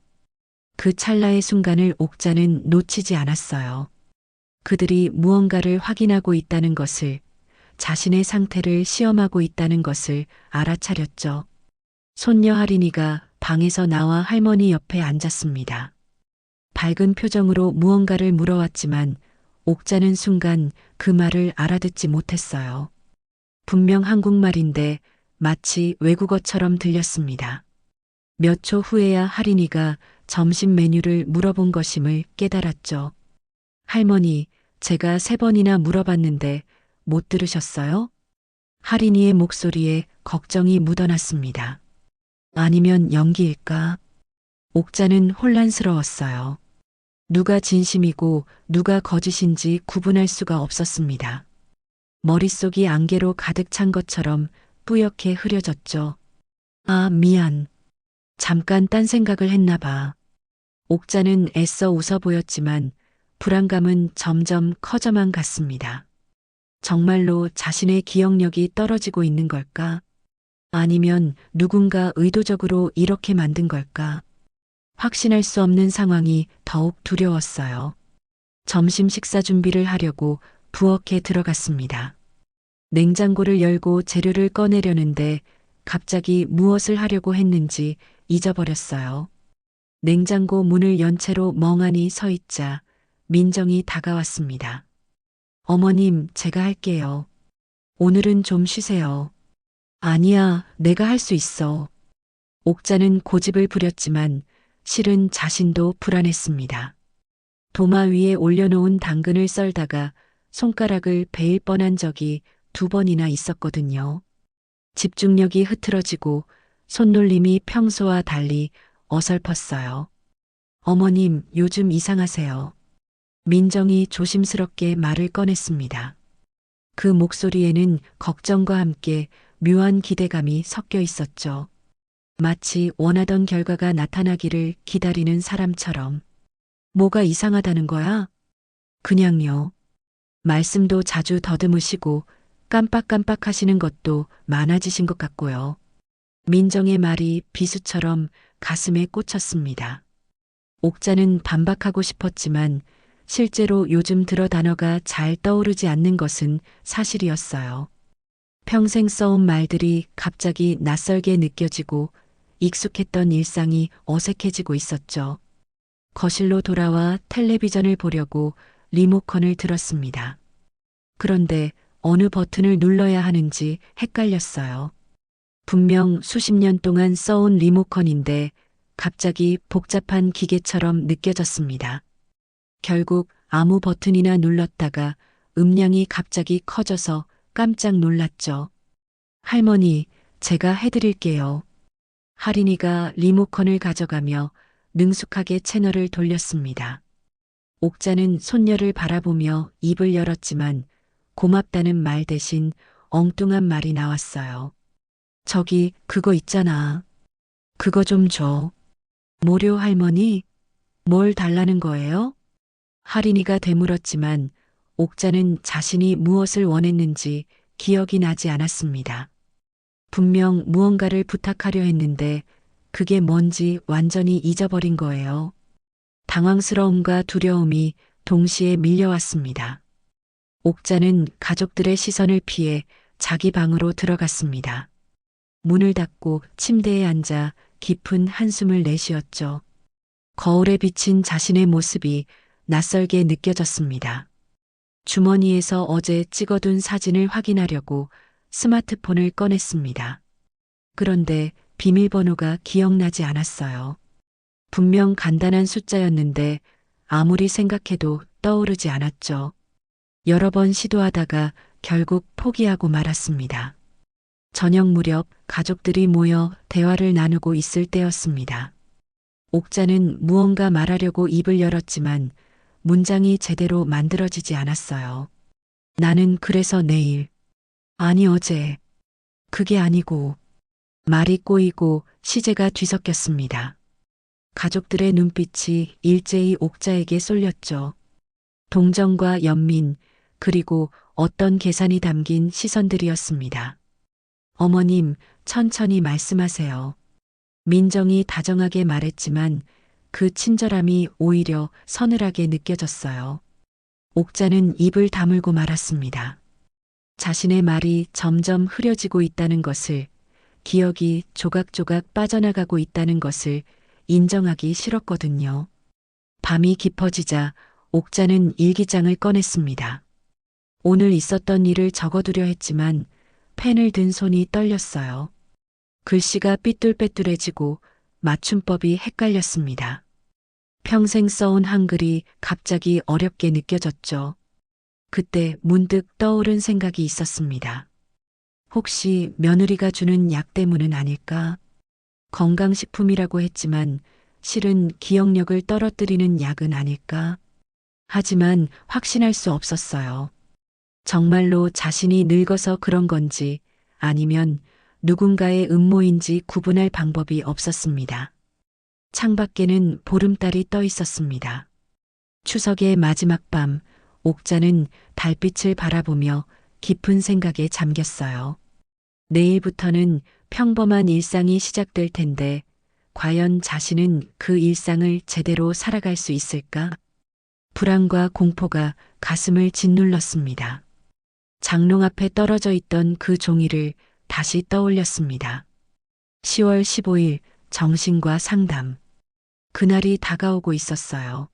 그 찰나의 순간을 옥자는 놓치지 않았어요. 그들이 무언가를 확인하고 있다는 것을, 자신의 상태를 시험하고 있다는 것을 알아차렸죠. 손녀 할인이가 방에서 나와 할머니 옆에 앉았습니다. 밝은 표정으로 무언가를 물어왔지만 옥자는 순간 그 말을 알아듣지 못했어요. 분명 한국말인데 마치 외국어처럼 들렸습니다. 몇 초 후에야 할인이가 점심 메뉴를 물어본 것임을 깨달았죠. 할머니, 제가 3번이나 물어봤는데 못 들으셨어요? 할인이의 목소리에 걱정이 묻어났습니다. 아니면 연기일까? 옥자는 혼란스러웠어요. 누가 진심이고 누가 거짓인지 구분할 수가 없었습니다. 머릿속이 안개로 가득 찬 것처럼 뿌옇게 흐려졌죠. 아, 미안. 잠깐 딴 생각을 했나 봐. 옥자는 애써 웃어 보였지만 불안감은 점점 커져만 갔습니다. 정말로 자신의 기억력이 떨어지고 있는 걸까? 아니면 누군가 의도적으로 이렇게 만든 걸까? 확신할 수 없는 상황이 더욱 두려웠어요. 점심 식사 준비를 하려고 부엌에 들어갔습니다. 냉장고를 열고 재료를 꺼내려는데 갑자기 무엇을 하려고 했는지 잊어버렸어요. 냉장고 문을 연 채로 멍하니 서 있자 민정이 다가왔습니다. 어머님, 제가 할게요. 오늘은 좀 쉬세요. 아니야, 내가 할 수 있어. 옥자는 고집을 부렸지만 실은 자신도 불안했습니다. 도마 위에 올려놓은 당근을 썰다가 손가락을 베일 뻔한 적이 2번이나 있었거든요. 집중력이 흐트러지고 손놀림이 평소와 달리 어설펐어요. 어머님, 요즘 이상하세요. 민정이 조심스럽게 말을 꺼냈습니다. 그 목소리에는 걱정과 함께 묘한 기대감이 섞여 있었죠. 마치 원하던 결과가 나타나기를 기다리는 사람처럼. 뭐가 이상하다는 거야? 그냥요. 말씀도 자주 더듬으시고 깜빡깜빡 하시는 것도 많아지신 것 같고요. 민정의 말이 비수처럼 가슴에 꽂혔습니다. 옥자는 반박하고 싶었지만 실제로 요즘 들어 단어가 잘 떠오르지 않는 것은 사실이었어요. 평생 써온 말들이 갑자기 낯설게 느껴지고 익숙했던 일상이 어색해지고 있었죠. 거실로 돌아와 텔레비전을 보려고 리모컨을 들었습니다. 그런데 어느 버튼을 눌러야 하는지 헷갈렸어요. 분명 수십 년 동안 써온 리모컨인데 갑자기 복잡한 기계처럼 느껴졌습니다. 결국 아무 버튼이나 눌렀다가 음량이 갑자기 커져서 깜짝 놀랐죠. 할머니, 제가 해드릴게요. 할인이가 리모컨을 가져가며 능숙하게 채널을 돌렸습니다. 옥자는 손녀를 바라보며 입을 열었지만 고맙다는 말 대신 엉뚱한 말이 나왔어요. 저기, 그거 있잖아. 그거 좀 줘. 뭐려 할머니? 뭘 달라는 거예요? 할인이가 되물었지만 옥자는 자신이 무엇을 원했는지 기억이 나지 않았습니다. 분명 무언가를 부탁하려 했는데 그게 뭔지 완전히 잊어버린 거예요. 당황스러움과 두려움이 동시에 밀려왔습니다. 옥자는 가족들의 시선을 피해 자기 방으로 들어갔습니다. 문을 닫고 침대에 앉아 깊은 한숨을 내쉬었죠. 거울에 비친 자신의 모습이 낯설게 느껴졌습니다. 주머니에서 어제 찍어둔 사진을 확인하려고 스마트폰을 꺼냈습니다. 그런데 비밀번호가 기억나지 않았어요. 분명 간단한 숫자였는데 아무리 생각해도 떠오르지 않았죠. 여러 번 시도하다가 결국 포기하고 말았습니다. 저녁 무렵 가족들이 모여 대화를 나누고 있을 때였습니다. 옥자는 무언가 말하려고 입을 열었지만 문장이 제대로 만들어지지 않았어요. 나는 그래서 내일, 아니 어제, 그게 아니고, 말이 꼬이고 시제가 뒤섞였습니다. 가족들의 눈빛이 일제히 옥자에게 쏠렸죠. 동정과 연민, 그리고 어떤 계산이 담긴 시선들이었습니다. 어머님, 천천히 말씀하세요. 민정이 다정하게 말했지만 그 친절함이 오히려 서늘하게 느껴졌어요. 옥자는 입을 다물고 말았습니다. 자신의 말이 점점 흐려지고 있다는 것을, 기억이 조각조각 빠져나가고 있다는 것을 인정하기 싫었거든요. 밤이 깊어지자 옥자는 일기장을 꺼냈습니다. 오늘 있었던 일을 적어두려 했지만 펜을 든 손이 떨렸어요. 글씨가 삐뚤빼뚤해지고 맞춤법이 헷갈렸습니다. 평생 써온 한글이 갑자기 어렵게 느껴졌죠. 그때 문득 떠오른 생각이 있었습니다. 혹시 며느리가 주는 약 때문은 아닐까? 건강식품이라고 했지만 실은 기억력을 떨어뜨리는 약은 아닐까? 하지만 확신할 수 없었어요. 정말로 자신이 늙어서 그런 건지 아니면 누군가의 음모인지 구분할 방법이 없었습니다. 창밖에는 보름달이 떠 있었습니다. 추석의 마지막 밤, 옥자는 달빛을 바라보며 깊은 생각에 잠겼어요. 내일부터는 평범한 일상이 시작될 텐데, 과연 자신은 그 일상을 제대로 살아갈 수 있을까? 불안과 공포가 가슴을 짓눌렀습니다. 장롱 앞에 떨어져 있던 그 종이를 다시 떠올렸습니다. 10월 15일 정신과 상담. 그날이 다가오고 있었어요.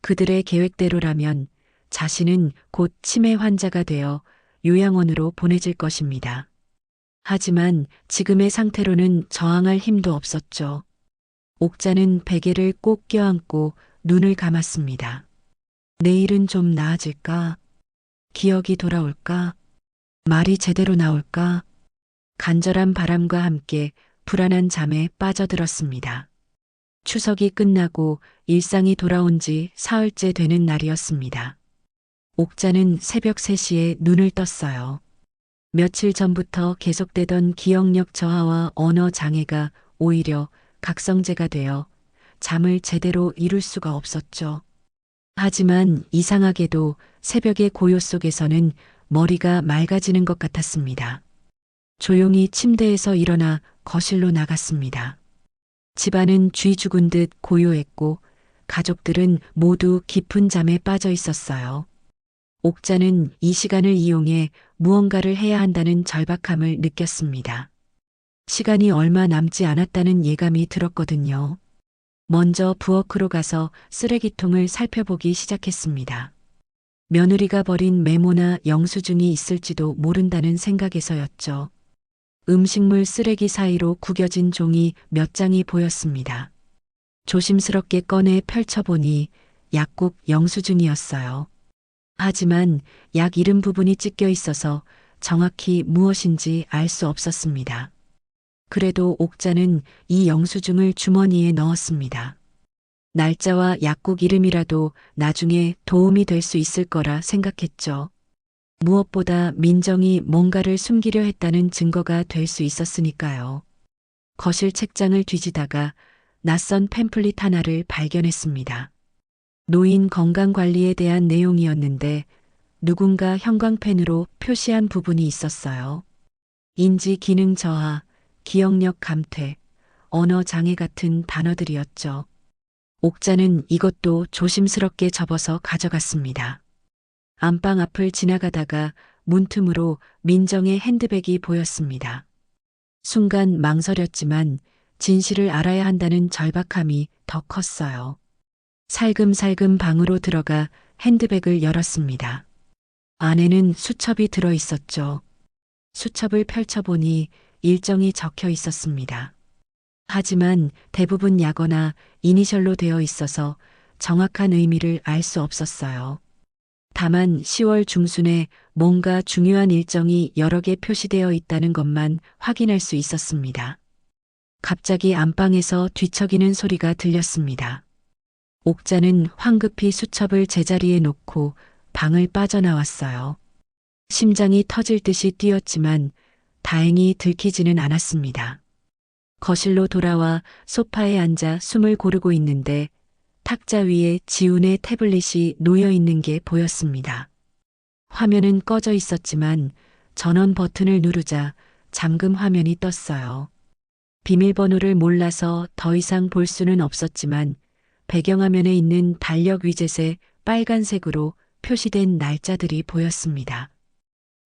그들의 계획대로라면 자신은 곧 치매 환자가 되어 요양원으로 보내질 것입니다. 하지만 지금의 상태로는 저항할 힘도 없었죠. 옥자는 베개를 꼭 껴안고 눈을 감았습니다. 내일은 좀 나아질까? 기억이 돌아올까? 말이 제대로 나올까? 간절한 바람과 함께 불안한 잠에 빠져들었습니다. 추석이 끝나고 일상이 돌아온 지 사흘째 되는 날이었습니다. 옥자는 새벽 3시에 눈을 떴어요. 며칠 전부터 계속되던 기억력 저하와 언어 장애가 오히려 각성제가 되어 잠을 제대로 이룰 수가 없었죠. 하지만 이상하게도 새벽의 고요 속에서는 머리가 맑아지는 것 같았습니다. 조용히 침대에서 일어나 거실로 나갔습니다. 집안은 쥐 죽은 듯 고요했고 가족들은 모두 깊은 잠에 빠져 있었어요. 옥자는 이 시간을 이용해 무언가를 해야 한다는 절박함을 느꼈습니다. 시간이 얼마 남지 않았다는 예감이 들었거든요. 먼저 부엌으로 가서 쓰레기통을 살펴보기 시작했습니다. 며느리가 버린 메모나 영수증이 있을지도 모른다는 생각에서였죠. 음식물 쓰레기 사이로 구겨진 종이 몇 장이 보였습니다. 조심스럽게 꺼내 펼쳐보니 약국 영수증이었어요. 하지만 약 이름 부분이 찢겨 있어서 정확히 무엇인지 알 수 없었습니다. 그래도 옥자는 이 영수증을 주머니에 넣었습니다. 날짜와 약국 이름이라도 나중에 도움이 될 수 있을 거라 생각했죠. 무엇보다 민정이 뭔가를 숨기려 했다는 증거가 될 수 있었으니까요. 거실 책장을 뒤지다가 낯선 팸플릿 하나를 발견했습니다. 노인 건강관리에 대한 내용이었는데 누군가 형광펜으로 표시한 부분이 있었어요. 인지 기능 저하, 기억력 감퇴, 언어 장애 같은 단어들이었죠. 옥자는 이것도 조심스럽게 접어서 가져갔습니다. 안방 앞을 지나가다가 문틈으로 민정의 핸드백이 보였습니다. 순간 망설였지만 진실을 알아야 한다는 절박함이 더 컸어요. 살금살금 방으로 들어가 핸드백을 열었습니다. 안에는 수첩이 들어 있었죠. 수첩을 펼쳐보니 일정이 적혀 있었습니다. 하지만 대부분 약어나 이니셜로 되어 있어서 정확한 의미를 알 수 없었어요. 다만 10월 중순에 뭔가 중요한 일정이 여러 개 표시되어 있다는 것만 확인할 수 있었습니다. 갑자기 안방에서 뒤척이는 소리가 들렸습니다. 옥자는 황급히 수첩을 제자리에 놓고 방을 빠져나왔어요. 심장이 터질 듯이 뛰었지만 다행히 들키지는 않았습니다. 거실로 돌아와 소파에 앉아 숨을 고르고 있는데 탁자 위에 지훈의 태블릿이 놓여 있는 게 보였습니다. 화면은 꺼져 있었지만 전원 버튼을 누르자 잠금 화면이 떴어요. 비밀번호를 몰라서 더 이상 볼 수는 없었지만 배경화면에 있는 달력 위젯에 빨간색으로 표시된 날짜들이 보였습니다.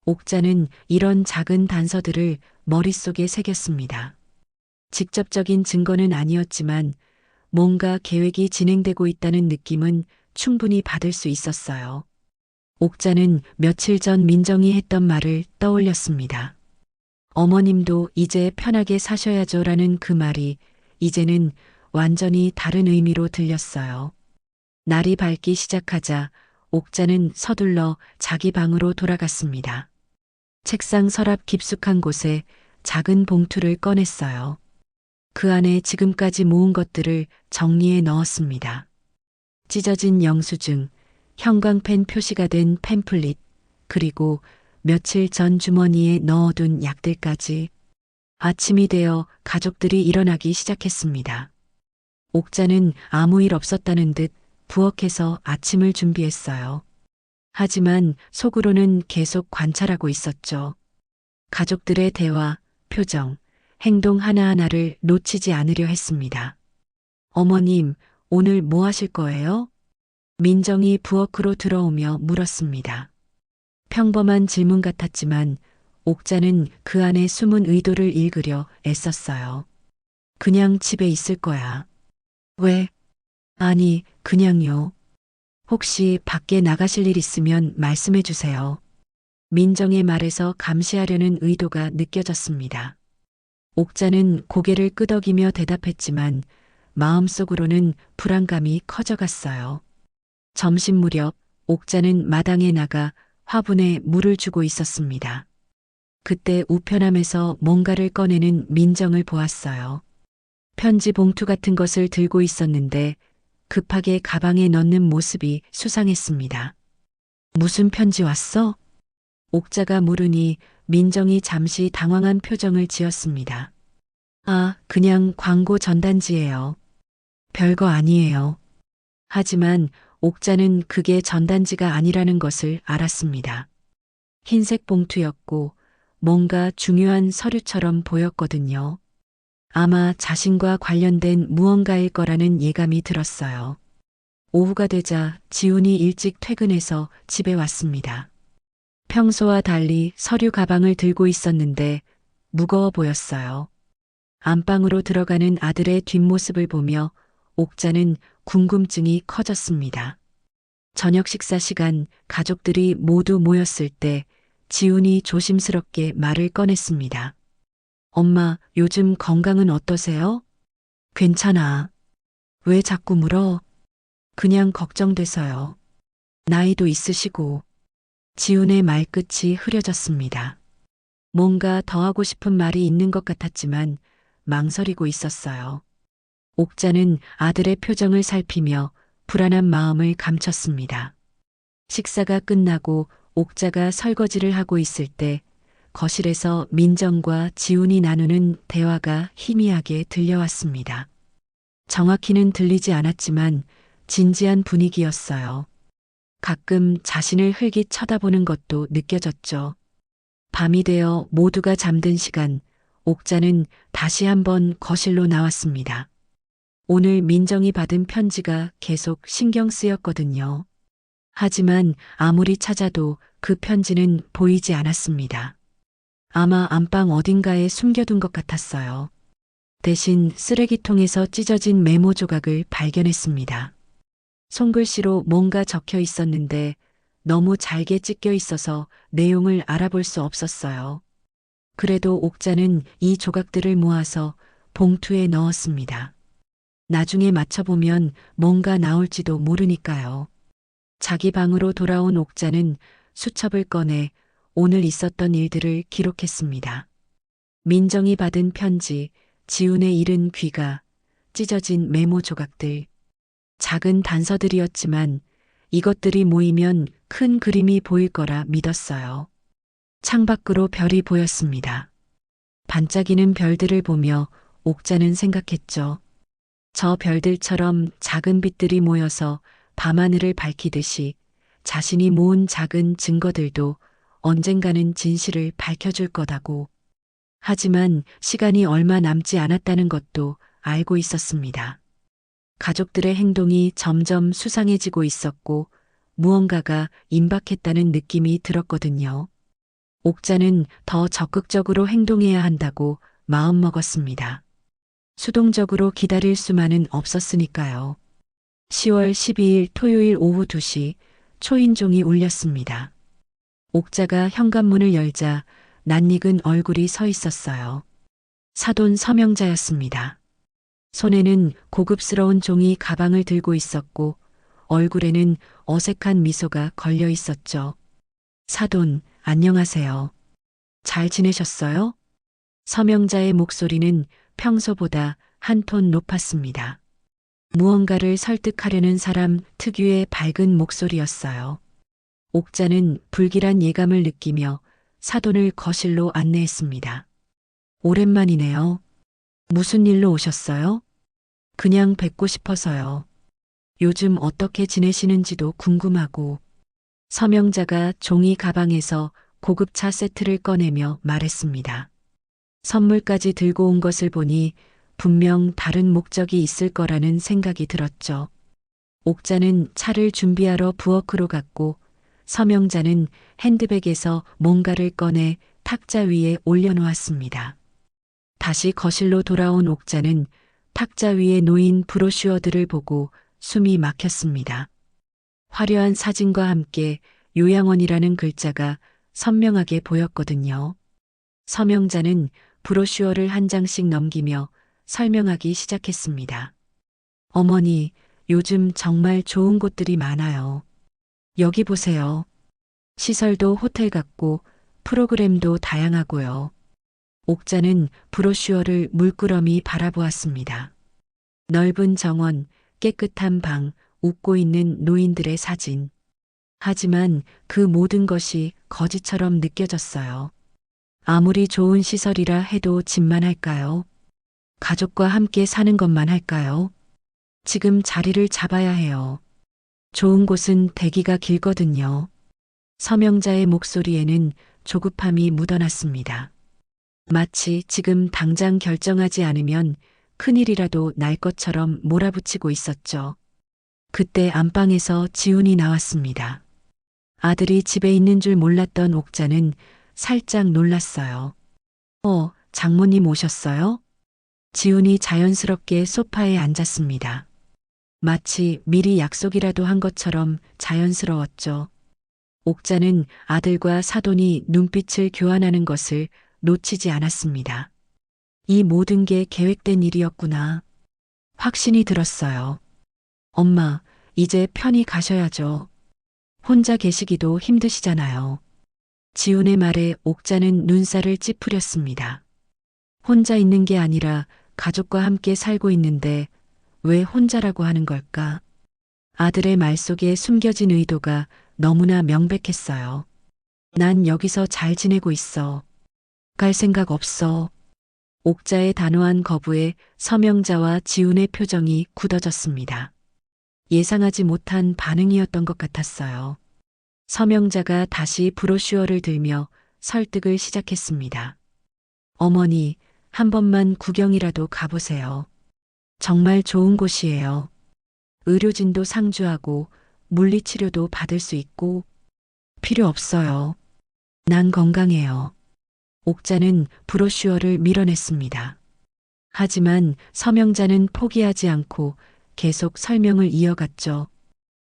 옥자는 이런 작은 단서들을 머릿속에 새겼습니다. 직접적인 증거는 아니었지만 뭔가 계획이 진행되고 있다는 느낌은 충분히 받을 수 있었어요. 옥자는 며칠 전 민정이 했던 말을 떠올렸습니다. 어머님도 이제 편하게 사셔야죠라는 그 말이 이제는 완전히 다른 의미로 들렸어요. 날이 밝기 시작하자 옥자는 서둘러 자기 방으로 돌아갔습니다. 책상 서랍 깊숙한 곳에 작은 봉투를 꺼냈어요. 그 안에 지금까지 모은 것들을 정리해 넣었습니다. 찢어진 영수증, 형광펜 표시가 된 팸플릿, 그리고 며칠 전 주머니에 넣어둔 약들까지. 아침이 되어 가족들이 일어나기 시작했습니다. 옥자는 아무 일 없었다는 듯 부엌에서 아침을 준비했어요. 하지만 속으로는 계속 관찰하고 있었죠. 가족들의 대화, 표정, 행동 하나하나를 놓치지 않으려 했습니다. 어머님, 오늘 뭐 하실 거예요? 민정이 부엌으로 들어오며 물었습니다. 평범한 질문 같았지만 옥자는 그 안에 숨은 의도를 읽으려 애썼어요. 그냥 집에 있을 거야. 왜? 아니, 그냥요. 혹시 밖에 나가실 일 있으면 말씀해 주세요. 민정의 말에서 감시하려는 의도가 느껴졌습니다. 옥자는 고개를 끄덕이며 대답했지만 마음속으로는 불안감이 커져갔어요. 점심 무렵 옥자는 마당에 나가 화분에 물을 주고 있었습니다. 그때 우편함에서 뭔가를 꺼내는 민정을 보았어요. 편지 봉투 같은 것을 들고 있었는데 급하게 가방에 넣는 모습이 수상했습니다. 무슨 편지 왔어? 옥자가 물으니 민정이 잠시 당황한 표정을 지었습니다. 아, 그냥 광고 전단지예요. 별거 아니에요. 하지만 옥자는 그게 전단지가 아니라는 것을 알았습니다. 흰색 봉투였고 뭔가 중요한 서류처럼 보였거든요. 아마 자신과 관련된 무언가일 거라는 예감이 들었어요. 오후가 되자 지훈이 일찍 퇴근해서 집에 왔습니다. 평소와 달리 서류 가방을 들고 있었는데 무거워 보였어요. 안방으로 들어가는 아들의 뒷모습을 보며 옥자는 궁금증이 커졌습니다. 저녁 식사 시간 가족들이 모두 모였을 때 지훈이 조심스럽게 말을 꺼냈습니다. 엄마, 요즘 건강은 어떠세요? 괜찮아. 왜 자꾸 물어? 그냥 걱정돼서요. 나이도 있으시고. 지훈의 말끝이 흐려졌습니다. 뭔가 더 하고 싶은 말이 있는 것 같았지만 망설이고 있었어요. 옥자는 아들의 표정을 살피며 불안한 마음을 감췄습니다. 식사가 끝나고 옥자가 설거지를 하고 있을 때 거실에서 민정과 지훈이 나누는 대화가 희미하게 들려왔습니다. 정확히는 들리지 않았지만 진지한 분위기였어요. 가끔 자신을 흘깃 쳐다보는 것도 느껴졌죠. 밤이 되어 모두가 잠든 시간, 옥자는 다시 한번 거실로 나왔습니다. 오늘 민정이 받은 편지가 계속 신경 쓰였거든요. 하지만 아무리 찾아도 그 편지는 보이지 않았습니다. 아마 안방 어딘가에 숨겨둔 것 같았어요. 대신 쓰레기통에서 찢어진 메모 조각을 발견했습니다. 손글씨로 뭔가 적혀 있었는데 너무 잘게 찢겨 있어서 내용을 알아볼 수 없었어요. 그래도 옥자는 이 조각들을 모아서 봉투에 넣었습니다. 나중에 맞춰보면 뭔가 나올지도 모르니까요. 자기 방으로 돌아온 옥자는 수첩을 꺼내 오늘 있었던 일들을 기록했습니다. 민정이 받은 편지, 지훈의 잃은 귀가, 찢어진 메모 조각들. 작은 단서들이었지만 이것들이 모이면 큰 그림이 보일 거라 믿었어요. 창밖으로 별이 보였습니다. 반짝이는 별들을 보며 옥자는 생각했죠. 저 별들처럼 작은 빛들이 모여서 밤하늘을 밝히듯이 자신이 모은 작은 증거들도 언젠가는 진실을 밝혀줄 거다고. 하지만 시간이 얼마 남지 않았다는 것도 알고 있었습니다. 가족들의 행동이 점점 수상해지고 있었고 무언가가 임박했다는 느낌이 들었거든요. 옥자는 더 적극적으로 행동해야 한다고 마음먹었습니다. 수동적으로 기다릴 수만은 없었으니까요. 10월 12일 토요일 오후 2시 초인종이 울렸습니다. 옥자가 현관문을 열자 낯익은 얼굴이 서 있었어요. 사돈 서명자였습니다. 손에는 고급스러운 종이 가방을 들고 있었고 얼굴에는 어색한 미소가 걸려 있었죠. 사돈, 안녕하세요. 잘 지내셨어요? 서명자의 목소리는 평소보다 한 톤 높았습니다. 무언가를 설득하려는 사람 특유의 밝은 목소리였어요. 옥자는 불길한 예감을 느끼며 사돈을 거실로 안내했습니다. 오랜만이네요. 무슨 일로 오셨어요? 그냥 뵙고 싶어서요. 요즘 어떻게 지내시는지도 궁금하고. 서명자가 종이 가방에서 고급차 세트를 꺼내며 말했습니다. 선물까지 들고 온 것을 보니 분명 다른 목적이 있을 거라는 생각이 들었죠. 옥자는 차를 준비하러 부엌으로 갔고 서명자는 핸드백에서 뭔가를 꺼내 탁자 위에 올려놓았습니다. 다시 거실로 돌아온 옥자는 탁자 위에 놓인 브로슈어들을 보고 숨이 막혔습니다. 화려한 사진과 함께 요양원이라는 글자가 선명하게 보였거든요. 서명자는 브로슈어를 한 장씩 넘기며 설명하기 시작했습니다. 어머니, 요즘 정말 좋은 곳들이 많아요. 여기 보세요. 시설도 호텔 같고 프로그램도 다양하고요. 옥자는 브로슈어를 물끄러미 바라보았습니다. 넓은 정원, 깨끗한 방, 웃고 있는 노인들의 사진. 하지만 그 모든 것이 거짓처럼 느껴졌어요. 아무리 좋은 시설이라 해도 집만 할까요? 가족과 함께 사는 것만 할까요? 지금 자리를 잡아야 해요. 좋은 곳은 대기가 길거든요. 서명자의 목소리에는 조급함이 묻어났습니다. 마치 지금 당장 결정하지 않으면 큰일이라도 날 것처럼 몰아붙이고 있었죠. 그때 안방에서 지훈이 나왔습니다. 아들이 집에 있는 줄 몰랐던 옥자는 살짝 놀랐어요. 장모님 오셨어요? 지훈이 자연스럽게 소파에 앉았습니다. 마치 미리 약속이라도 한 것처럼 자연스러웠죠. 옥자는 아들과 사돈이 눈빛을 교환하는 것을 놓치지 않았습니다. 이 모든 게 계획된 일이었구나. 확신이 들었어요. 엄마, 이제 편히 가셔야죠. 혼자 계시기도 힘드시잖아요. 지훈의 말에 옥자는 눈살을 찌푸렸습니다. 혼자 있는 게 아니라 가족과 함께 살고 있는데 왜 혼자라고 하는 걸까? 아들의 말 속에 숨겨진 의도가 너무나 명백했어요. 난 여기서 잘 지내고 있어. 갈 생각 없어. 옥자의 단호한 거부에 서명자와 지훈의 표정이 굳어졌습니다. 예상하지 못한 반응이었던 것 같았어요. 서명자가 다시 브로슈어를 들며 설득을 시작했습니다. 어머니, 한 번만 구경이라도 가보세요. 정말 좋은 곳이에요. 의료진도 상주하고 물리치료도 받을 수 있고 필요 없어요. 난 건강해요. 옥자는 브로슈어를 밀어냈습니다. 하지만 서명자는 포기하지 않고 계속 설명을 이어갔죠.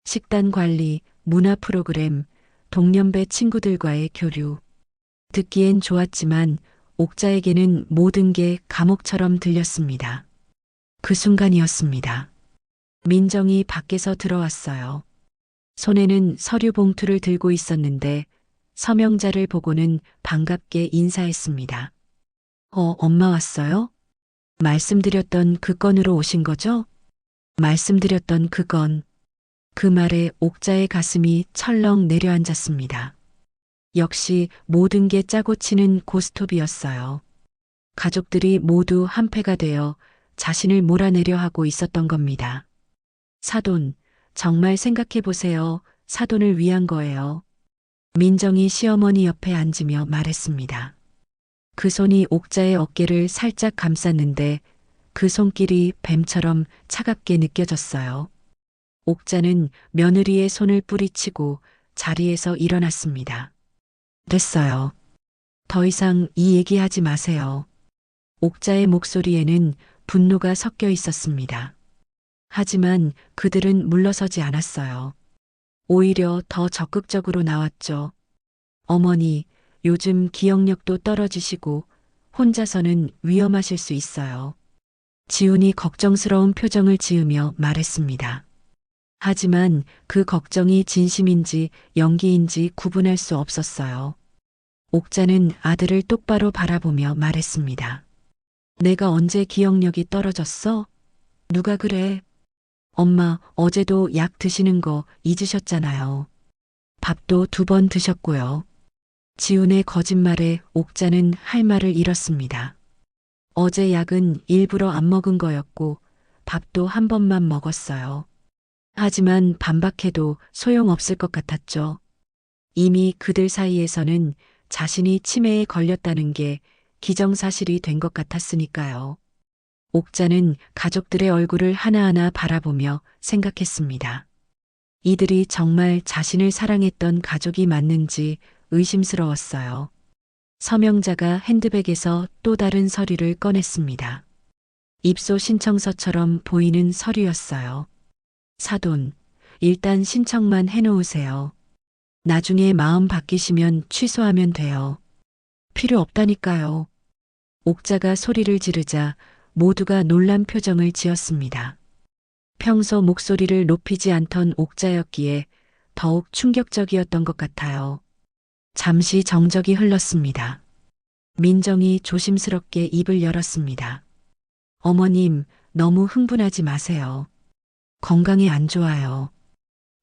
식단 관리, 문화 프로그램, 동년배 친구들과의 교류. 듣기엔 좋았지만 옥자에게는 모든 게 감옥처럼 들렸습니다. 그 순간이었습니다. 민정이 밖에서 들어왔어요. 손에는 서류 봉투를 들고 있었는데 서명자를 보고는 반갑게 인사했습니다. 엄마 왔어요? 말씀드렸던 그 건으로 오신 거죠? 말씀드렸던 그 건. 그 말에 옥자의 가슴이 철렁 내려앉았습니다. 역시 모든 게 짜고 치는 고스톱이었어요. 가족들이 모두 한패가 되어 자신을 몰아내려 하고 있었던 겁니다. 사돈, 정말 생각해 보세요. 사돈을 위한 거예요. 민정이 시어머니 옆에 앉으며 말했습니다. 그 손이 옥자의 어깨를 살짝 감쌌는데 그 손길이 뱀처럼 차갑게 느껴졌어요. 옥자는 며느리의 손을 뿌리치고 자리에서 일어났습니다. 됐어요. 더 이상 이 얘기하지 마세요. 옥자의 목소리에는 분노가 섞여 있었습니다. 하지만 그들은 물러서지 않았어요. 오히려 더 적극적으로 나왔죠. 어머니, 요즘 기억력도 떨어지시고 혼자서는 위험하실 수 있어요. 지훈이 걱정스러운 표정을 지으며 말했습니다. 하지만 그 걱정이 진심인지 연기인지 구분할 수 없었어요. 옥자는 아들을 똑바로 바라보며 말했습니다. 내가 언제 기억력이 떨어졌어? 누가 그래? 엄마, 어제도 약 드시는 거 잊으셨잖아요. 밥도 2번 드셨고요. 지훈의 거짓말에 옥자는 할 말을 잃었습니다. 어제 약은 일부러 안 먹은 거였고 밥도 한 번만 먹었어요. 하지만 반박해도 소용없을 것 같았죠. 이미 그들 사이에서는 자신이 치매에 걸렸다는 게 기정사실이 된 것 같았으니까요. 옥자는 가족들의 얼굴을 하나하나 바라보며 생각했습니다. 이들이 정말 자신을 사랑했던 가족이 맞는지 의심스러웠어요. 서명자가 핸드백에서 또 다른 서류를 꺼냈습니다. 입소 신청서처럼 보이는 서류였어요. 사돈, 일단 신청만 해놓으세요. 나중에 마음 바뀌시면 취소하면 돼요. 필요 없다니까요. 옥자가 소리를 지르자 모두가 놀란 표정을 지었습니다. 평소 목소리를 높이지 않던 옥자였기에 더욱 충격적이었던 것 같아요. 잠시 정적이 흘렀습니다. 민정이 조심스럽게 입을 열었습니다. 어머님, 너무 흥분하지 마세요. 건강에 안 좋아요.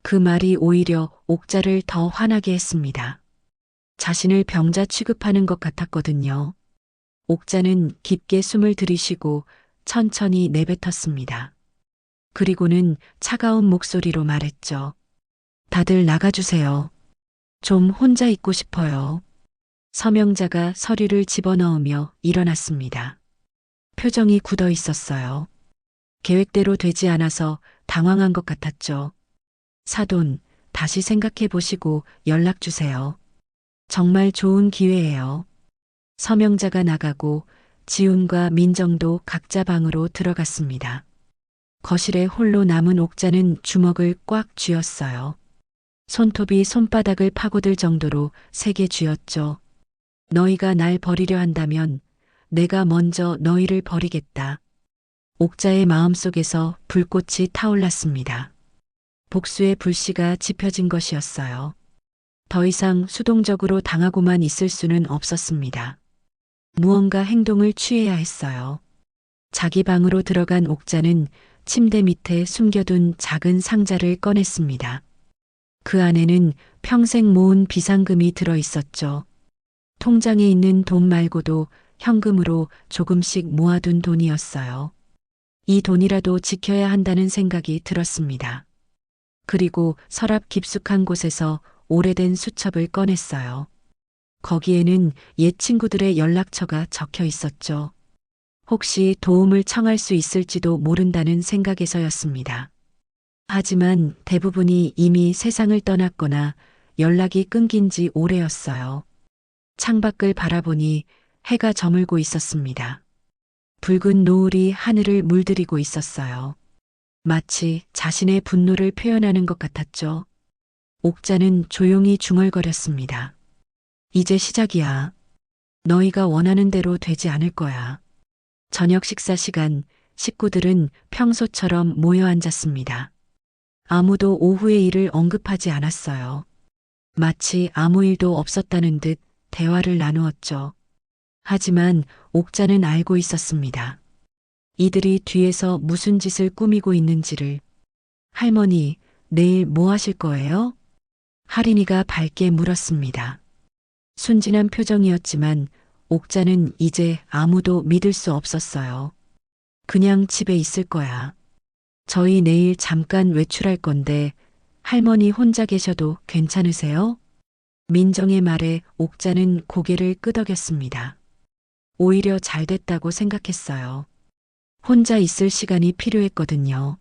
그 말이 오히려 옥자를 더 화나게 했습니다. 자신을 병자 취급하는 것 같았거든요. 옥자는 깊게 숨을 들이쉬고 천천히 내뱉었습니다. 그리고는 차가운 목소리로 말했죠. 다들 나가주세요. 좀 혼자 있고 싶어요. 서명자가 서류를 집어넣으며 일어났습니다. 표정이 굳어 있었어요. 계획대로 되지 않아서 당황한 것 같았죠. 사돈, 다시 생각해 보시고 연락 주세요. 정말 좋은 기회예요. 서명자가 나가고 지훈과 민정도 각자 방으로 들어갔습니다. 거실에 홀로 남은 옥자는 주먹을 꽉 쥐었어요. 손톱이 손바닥을 파고들 정도로 세게 쥐었죠. 너희가 날 버리려 한다면 내가 먼저 너희를 버리겠다. 옥자의 마음속에서 불꽃이 타올랐습니다. 복수의 불씨가 지펴진 것이었어요. 더 이상 수동적으로 당하고만 있을 수는 없었습니다. 무언가 행동을 취해야 했어요. 자기 방으로 들어간 옥자는 침대 밑에 숨겨둔 작은 상자를 꺼냈습니다. 그 안에는 평생 모은 비상금이 들어 있었죠. 통장에 있는 돈 말고도 현금으로 조금씩 모아둔 돈이었어요. 이 돈이라도 지켜야 한다는 생각이 들었습니다. 그리고 서랍 깊숙한 곳에서 오래된 수첩을 꺼냈어요. 거기에는 옛 친구들의 연락처가 적혀 있었죠. 혹시 도움을 청할 수 있을지도 모른다는 생각에서였습니다. 하지만 대부분이 이미 세상을 떠났거나 연락이 끊긴 지 오래였어요. 창밖을 바라보니 해가 저물고 있었습니다. 붉은 노을이 하늘을 물들이고 있었어요. 마치 자신의 분노를 표현하는 것 같았죠. 옥자는 조용히 중얼거렸습니다. 이제 시작이야. 너희가 원하는 대로 되지 않을 거야. 저녁 식사 시간, 식구들은 평소처럼 모여 앉았습니다. 아무도 오후의 일을 언급하지 않았어요. 마치 아무 일도 없었다는 듯 대화를 나누었죠. 하지만 옥자는 알고 있었습니다. 이들이 뒤에서 무슨 짓을 꾸미고 있는지를. 할머니, 내일 뭐 하실 거예요? 할인이가 밝게 물었습니다. 순진한 표정이었지만 옥자는 이제 아무도 믿을 수 없었어요. 그냥 집에 있을 거야. 저희 내일 잠깐 외출할 건데 할머니 혼자 계셔도 괜찮으세요? 민정의 말에 옥자는 고개를 끄덕였습니다. 오히려 잘 됐다고 생각했어요. 혼자 있을 시간이 필요했거든요.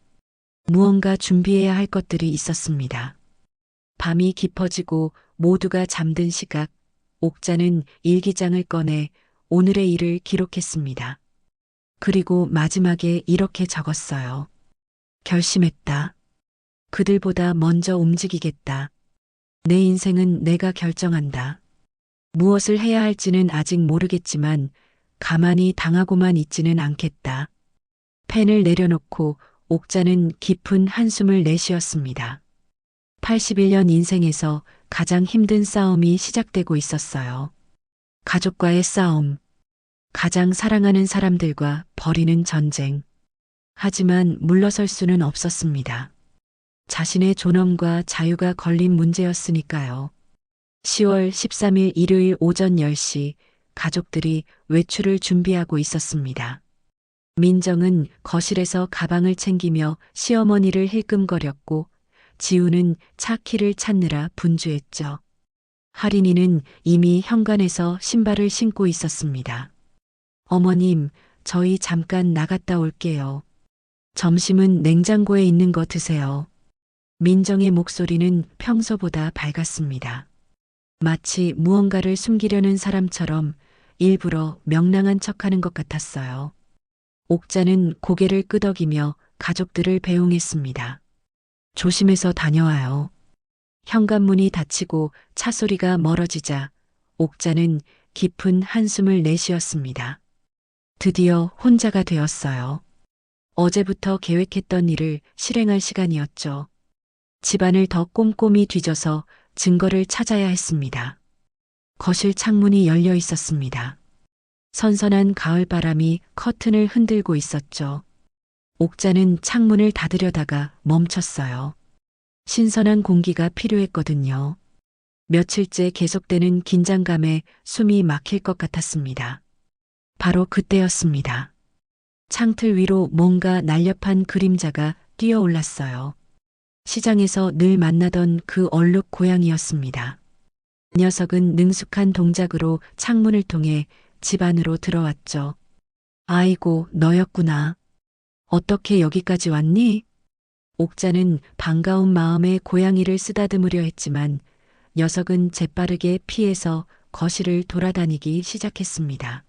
무언가 준비해야 할 것들이 있었습니다. 밤이 깊어지고 모두가 잠든 시각, 옥자는 일기장을 꺼내 오늘의 일을 기록했습니다. 그리고 마지막에 이렇게 적었어요. 결심했다. 그들보다 먼저 움직이겠다. 내 인생은 내가 결정한다. 무엇을 해야 할지는 아직 모르겠지만 가만히 당하고만 있지는 않겠다. 펜을 내려놓고 옥자는 깊은 한숨을 내쉬었습니다. 81년 인생에서 가장 힘든 싸움이 시작되고 있었어요. 가족과의 싸움, 가장 사랑하는 사람들과 벌이는 전쟁. 하지만 물러설 수는 없었습니다. 자신의 존엄과 자유가 걸린 문제였으니까요. 10월 13일 일요일 오전 10시 가족들이 외출을 준비하고 있었습니다. 민정은 거실에서 가방을 챙기며 시어머니를 힐끔거렸고 지우는 차 키를 찾느라 분주했죠. 할인이는 이미 현관에서 신발을 신고 있었습니다. 어머님, 저희 잠깐 나갔다 올게요. 점심은 냉장고에 있는 거 드세요. 민정의 목소리는 평소보다 밝았습니다. 마치 무언가를 숨기려는 사람처럼 일부러 명랑한 척하는 것 같았어요. 옥자는 고개를 끄덕이며 가족들을 배웅했습니다. 조심해서 다녀와요. 현관문이 닫히고 차 소리가 멀어지자 옥자는 깊은 한숨을 내쉬었습니다. 드디어 혼자가 되었어요. 어제부터 계획했던 일을 실행할 시간이었죠. 집안을 더 꼼꼼히 뒤져서 증거를 찾아야 했습니다. 거실 창문이 열려 있었습니다. 선선한 가을바람이 커튼을 흔들고 있었죠. 옥자는 창문을 닫으려다가 멈췄어요. 신선한 공기가 필요했거든요. 며칠째 계속되는 긴장감에 숨이 막힐 것 같았습니다. 바로 그때였습니다. 창틀 위로 뭔가 날렵한 그림자가 뛰어올랐어요. 시장에서 늘 만나던 그 얼룩 고양이였습니다. 녀석은 능숙한 동작으로 창문을 통해 집 안으로 들어왔죠. 아이고, 너였구나. 어떻게 여기까지 왔니? 옥자는 반가운 마음에 고양이를 쓰다듬으려 했지만 녀석은 재빠르게 피해서 거실을 돌아다니기 시작했습니다.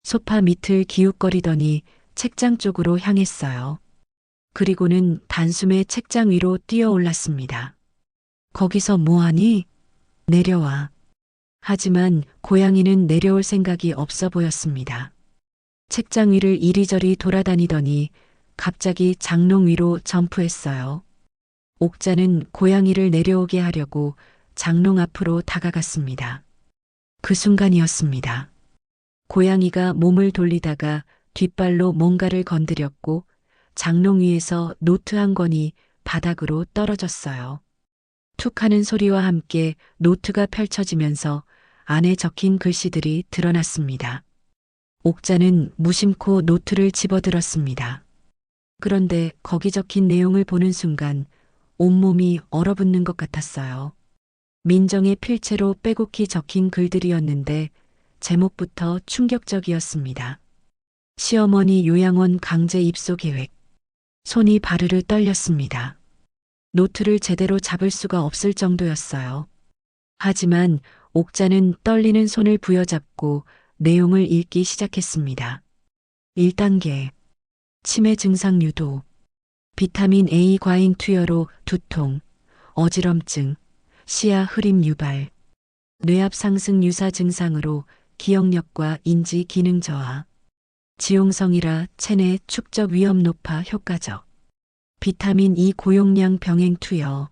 소파 밑을 기웃거리더니 책장 쪽으로 향했어요. 그리고는 단숨에 책장 위로 뛰어 올랐습니다. 거기서 뭐하니? 내려와. 하지만 고양이는 내려올 생각이 없어 보였습니다. 책장 위를 이리저리 돌아다니더니 갑자기 장롱 위로 점프했어요. 옥자는 고양이를 내려오게 하려고 장롱 앞으로 다가갔습니다. 그 순간이었습니다. 고양이가 몸을 돌리다가 뒷발로 뭔가를 건드렸고 장롱 위에서 노트 한 권이 바닥으로 떨어졌어요. 툭 하는 소리와 함께 노트가 펼쳐지면서 안에 적힌 글씨들이 드러났습니다. 옥자는 무심코 노트를 집어들었습니다. 그런데 거기 적힌 내용을 보는 순간 온몸이 얼어붙는 것 같았어요. 민정의 필체로 빼곡히 적힌 글들이었는데 제목부터 충격적이었습니다. 시어머니 요양원 강제 입소 계획. 손이 바르르 떨렸습니다. 노트를 제대로 잡을 수가 없을 정도였어요. 하지만 옥자는 떨리는 손을 부여잡고 내용을 읽기 시작했습니다. 1단계. 치매 증상 유도. 비타민 A 과잉 투여로 두통, 어지럼증, 시야 흐림 유발, 뇌압 상승 유사 증상으로 기억력과 인지 기능 저하, 지용성이라 체내 축적 위험 높아 효과적, 비타민 E 고용량 병행 투여,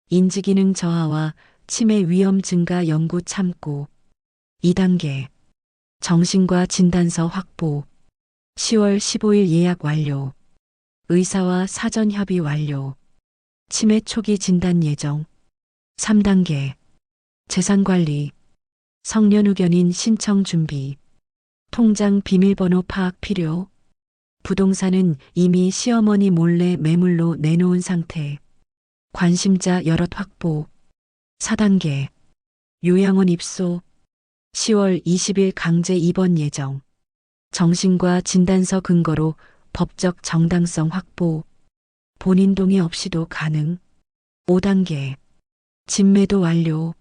인지 기능 저하와 치매 위험 증가 연구 참고. 2단계. 정신과 진단서 확보. 10월 15일 예약 완료. 의사와 사전 협의 완료. 치매 초기 진단 예정. 3단계. 재산관리. 성년 의견인 신청 준비. 통장 비밀번호 파악 필요. 부동산은 이미 시어머니 몰래 매물로 내놓은 상태. 관심자 여럿 확보. 4단계. 요양원 입소. 10월 20일 강제 입원 예정. 정신과 진단서 근거로 법적 정당성 확보. 본인 동의 없이도 가능. 5단계. 집 매도 완료.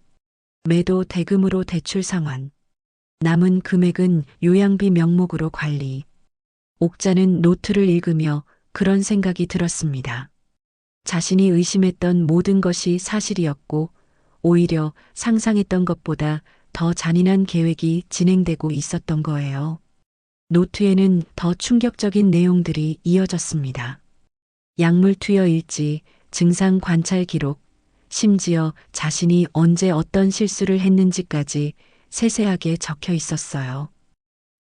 매도 대금으로 대출 상환. 남은 금액은 요양비 명목으로 관리. 옥자는 노트를 읽으며 그런 생각이 들었습니다. 자신이 의심했던 모든 것이 사실이었고 오히려 상상했던 것보다 더 잔인한 계획이 진행되고 있었던 거예요. 노트에는 더 충격적인 내용들이 이어졌습니다. 약물 투여 일지, 증상 관찰 기록, 심지어 자신이 언제 어떤 실수를 했는지까지 세세하게 적혀 있었어요.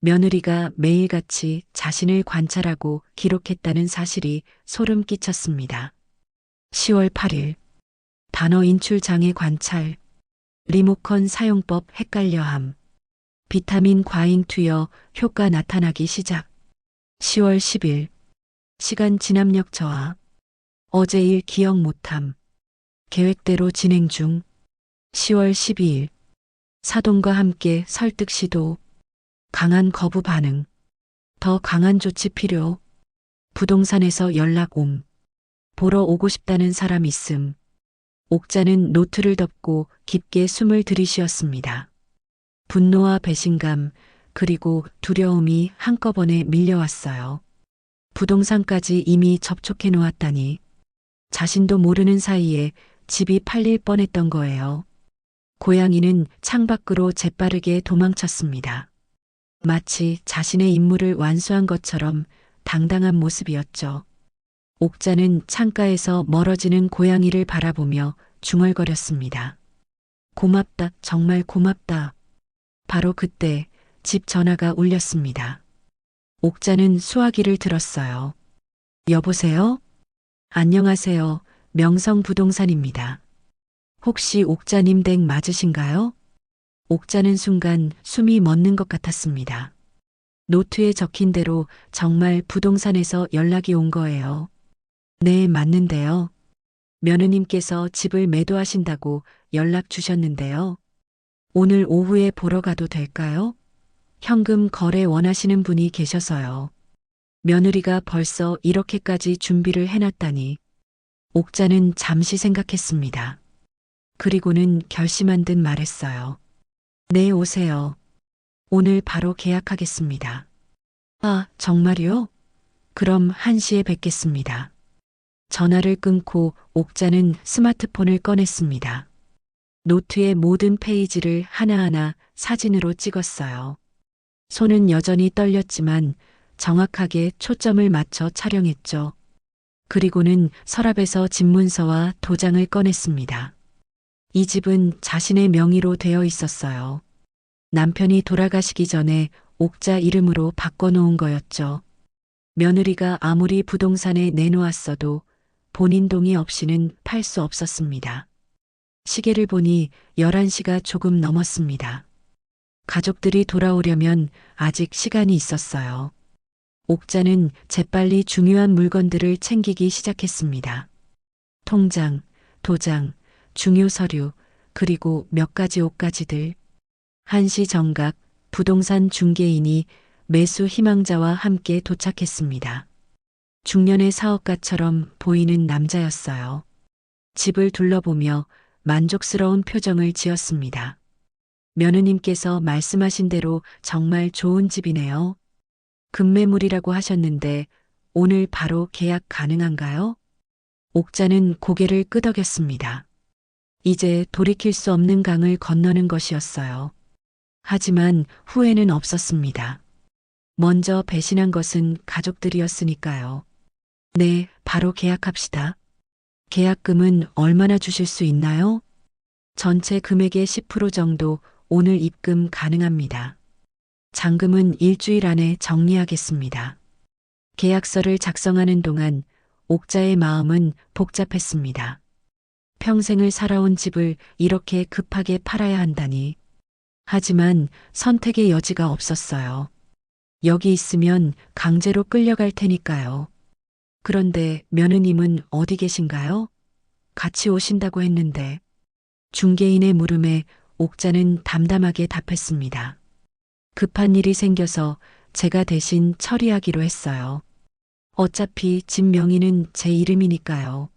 며느리가 매일같이 자신을 관찰하고 기록했다는 사실이 소름 끼쳤습니다. 10월 8일. 단어 인출 장애 관찰. 리모컨 사용법 헷갈려함. 비타민 과잉 투여 효과 나타나기 시작. 10월 10일. 시간 진압력 저하. 어제 일 기억 못함. 계획대로 진행 중. 10월 12일. 사돈과 함께 설득 시도. 강한 거부 반응. 더 강한 조치 필요. 부동산에서 연락 옴. 보러 오고 싶다는 사람 있음. 옥자는 노트를 덮고 깊게 숨을 들이쉬었습니다. 분노와 배신감, 그리고 두려움이 한꺼번에 밀려왔어요. 부동산까지 이미 접촉해 놓았다니. 자신도 모르는 사이에 집이 팔릴 뻔했던 거예요. 고양이는 창밖으로 재빠르게 도망쳤습니다. 마치 자신의 임무를 완수한 것처럼 당당한 모습이었죠. 옥자는 창가에서 멀어지는 고양이를 바라보며 중얼거렸습니다. 고맙다, 정말 고맙다. 바로 그때 집 전화가 울렸습니다. 옥자는 수화기를 들었어요. 여보세요? 안녕하세요. 명성부동산입니다. 혹시 옥자님 댁 맞으신가요? 옥자는 순간 숨이 멎는 것 같았습니다. 노트에 적힌 대로 정말 부동산에서 연락이 온 거예요. 네, 맞는데요. 며느님께서 집을 매도하신다고 연락 주셨는데요. 오늘 오후에 보러 가도 될까요? 현금 거래 원하시는 분이 계셔서요. 며느리가 벌써 이렇게까지 준비를 해놨다니. 옥자는 잠시 생각했습니다. 그리고는 결심한 듯 말했어요. 네, 오세요. 오늘 바로 계약하겠습니다. 아, 정말요? 그럼 1시에 뵙겠습니다. 전화를 끊고 옥자는 스마트폰을 꺼냈습니다. 노트의 모든 페이지를 하나하나 사진으로 찍었어요. 손은 여전히 떨렸지만 정확하게 초점을 맞춰 촬영했죠. 그리고는 서랍에서 집문서와 도장을 꺼냈습니다. 이 집은 자신의 명의로 되어 있었어요. 남편이 돌아가시기 전에 옥자 이름으로 바꿔놓은 거였죠. 며느리가 아무리 부동산에 내놓았어도 본인 동의 없이는 팔 수 없었습니다. 시계를 보니 11시가 조금 넘었습니다. 가족들이 돌아오려면 아직 시간이 있었어요. 옥자는 재빨리 중요한 물건들을 챙기기 시작했습니다. 통장, 도장, 중요 서류, 그리고 몇 가지 옷가지들. 1시 정각 부동산 중개인이 매수 희망자와 함께 도착했습니다. 중년의 사업가처럼 보이는 남자였어요. 집을 둘러보며 만족스러운 표정을 지었습니다. 며느님께서 말씀하신 대로 정말 좋은 집이네요. 급매물이라고 하셨는데 오늘 바로 계약 가능한가요? 옥자는 고개를 끄덕였습니다. 이제 돌이킬 수 없는 강을 건너는 것이었어요. 하지만 후회는 없었습니다. 먼저 배신한 것은 가족들이었으니까요. 네, 바로 계약합시다. 계약금은 얼마나 주실 수 있나요? 전체 금액의 10% 정도 오늘 입금 가능합니다. 잔금은 일주일 안에 정리하겠습니다. 계약서를 작성하는 동안 옥자의 마음은 복잡했습니다. 평생을 살아온 집을 이렇게 급하게 팔아야 한다니. 하지만 선택의 여지가 없었어요. 여기 있으면 강제로 끌려갈 테니까요. 그런데 며느님은 어디 계신가요? 같이 오신다고 했는데. 중개인의 물음에 옥자는 담담하게 답했습니다. 급한 일이 생겨서 제가 대신 처리하기로 했어요. 어차피 집 명의는 제 이름이니까요.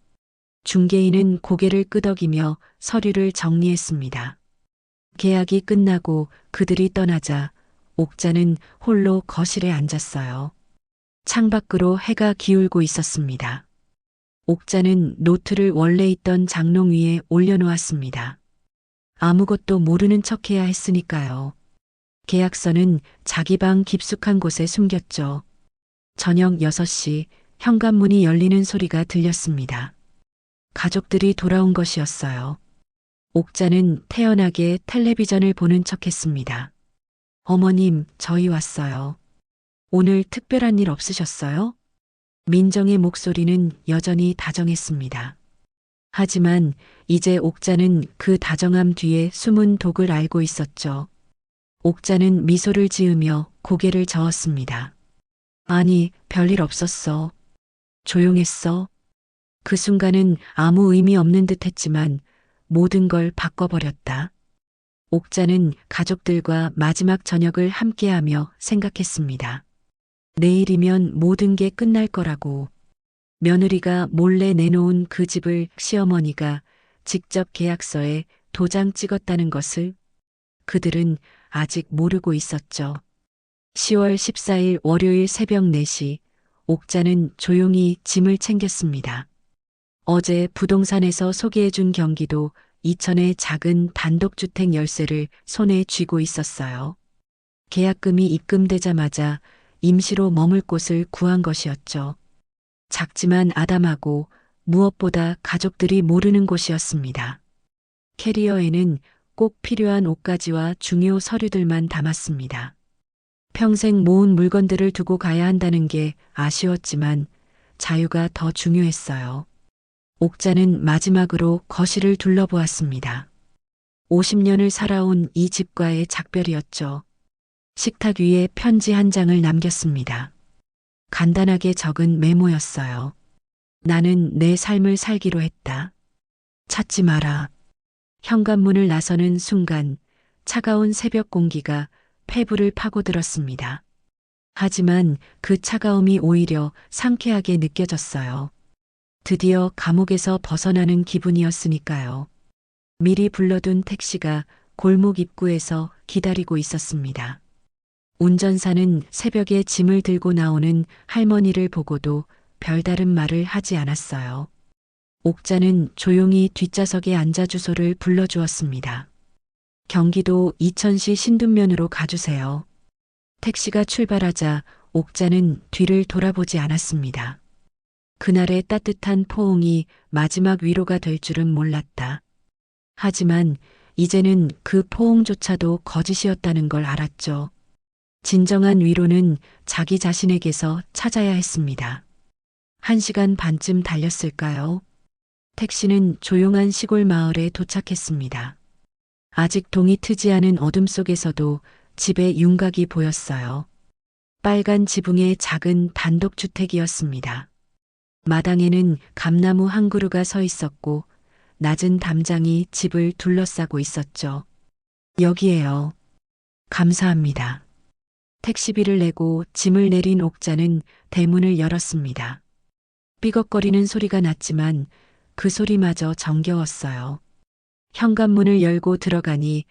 중개인은 고개를 끄덕이며 서류를 정리했습니다. 계약이 끝나고 그들이 떠나자 옥자는 홀로 거실에 앉았어요. 창밖으로 해가 기울고 있었습니다. 옥자는 노트를 원래 있던 장롱 위에 올려놓았습니다. 아무것도 모르는 척해야 했으니까요. 계약서는 자기 방 깊숙한 곳에 숨겼죠. 저녁 6시 현관문이 열리는 소리가 들렸습니다. 가족들이 돌아온 것이었어요. 옥자는 태연하게 텔레비전을 보는 척했습니다. 어머님, 저희 왔어요. 오늘 특별한 일 없으셨어요? 민정의 목소리는 여전히 다정했습니다. 하지만 이제 옥자는 그 다정함 뒤에 숨은 독을 알고 있었죠. 옥자는 미소를 지으며 고개를 저었습니다. 아니, 별일 없었어. 조용했어. 그 순간은 아무 의미 없는 듯 했지만 모든 걸 바꿔버렸다. 옥자는 가족들과 마지막 저녁을 함께하며 생각했습니다. 내일이면 모든 게 끝날 거라고. 며느리가 몰래 내놓은 그 집을 시어머니가 직접 계약서에 도장 찍었다는 것을 그들은 아직 모르고 있었죠. 10월 14일 월요일 새벽 4시 옥자는 조용히 짐을 챙겼습니다. 어제 부동산에서 소개해준 경기도 이천의 작은 단독주택 열쇠를 손에 쥐고 있었어요. 계약금이 입금되자마자 임시로 머물 곳을 구한 것이었죠. 작지만 아담하고 무엇보다 가족들이 모르는 곳이었습니다. 캐리어에는 꼭 필요한 옷가지와 중요 서류들만 담았습니다. 평생 모은 물건들을 두고 가야 한다는 게 아쉬웠지만 자유가 더 중요했어요. 옥자는 마지막으로 거실을 둘러보았습니다. 50년을 살아온 이 집과의 작별이었죠. 식탁 위에 편지 한 장을 남겼습니다. 간단하게 적은 메모였어요. 나는 내 삶을 살기로 했다. 찾지 마라. 현관문을 나서는 순간 차가운 새벽 공기가 폐부를 파고들었습니다. 하지만 그 차가움이 오히려 상쾌하게 느껴졌어요. 드디어 감옥에서 벗어나는 기분이었으니까요. 미리 불러둔 택시가 골목 입구에서 기다리고 있었습니다. 운전사는 새벽에 짐을 들고 나오는 할머니를 보고도 별다른 말을 하지 않았어요. 옥자는 조용히 뒷좌석에 앉아 주소를 불러주었습니다. 경기도 이천시 신둔면으로 가주세요. 택시가 출발하자 옥자는 뒤를 돌아보지 않았습니다. 그날의 따뜻한 포옹이 마지막 위로가 될 줄은 몰랐다. 하지만 이제는 그 포옹조차도 거짓이었다는 걸 알았죠. 진정한 위로는 자기 자신에게서 찾아야 했습니다. 1시간 반쯤 달렸을까요? 택시는 조용한 시골 마을에 도착했습니다. 아직 동이 트지 않은 어둠 속에서도 집의 윤곽이 보였어요. 빨간 지붕의 작은 단독주택이었습니다. 마당에는 감나무 한 그루가 서 있었고 낮은 담장이 집을 둘러싸고 있었죠. 여기에요. 감사합니다. 택시비를 내고 짐을 내린 옥자는 대문을 열었습니다. 삐걱거리는 소리가 났지만 그 소리마저 정겨웠어요. 현관문을 열고 들어가니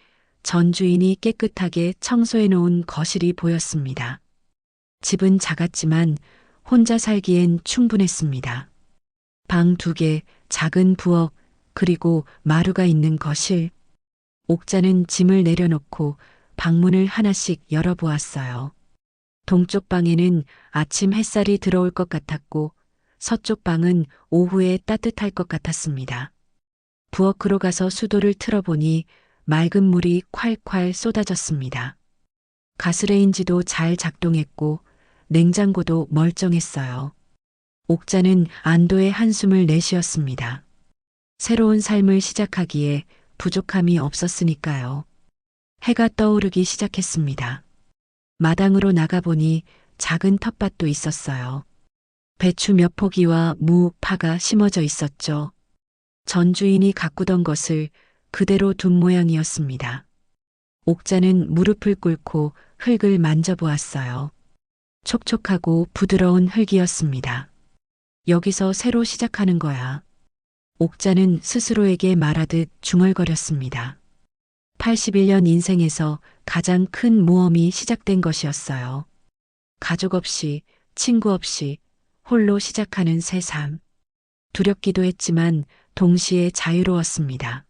전 주인이 깨끗하게 청소해 놓은 거실이 보였습니다. 집은 작았지만 혼자 살기엔 충분했습니다. 방 2개, 작은 부엌, 그리고 마루가 있는 거실. 옥자는 짐을 내려놓고 방문을 하나씩 열어보았어요. 동쪽 방에는 아침 햇살이 들어올 것 같았고 서쪽 방은 오후에 따뜻할 것 같았습니다. 부엌으로 가서 수도를 틀어보니 맑은 물이 콸콸 쏟아졌습니다. 가스레인지도 잘 작동했고 냉장고도 멀쩡했어요. 옥자는 안도의 한숨을 내쉬었습니다. 새로운 삶을 시작하기에 부족함이 없었으니까요. 해가 떠오르기 시작했습니다. 마당으로 나가보니 작은 텃밭도 있었어요. 배추 몇 포기와 무, 파가 심어져 있었죠. 전 주인이 가꾸던 것을 그대로 둔 모양이었습니다. 옥자는 무릎을 꿇고 흙을 만져보았어요. 촉촉하고 부드러운 흙이었습니다. 여기서 새로 시작하는 거야. 옥자는 스스로에게 말하듯 중얼거렸습니다. 81년 인생에서 가장 큰 모험이 시작된 것이었어요. 가족 없이, 친구 없이 홀로 시작하는 새 삶. 두렵기도 했지만 동시에 자유로웠습니다.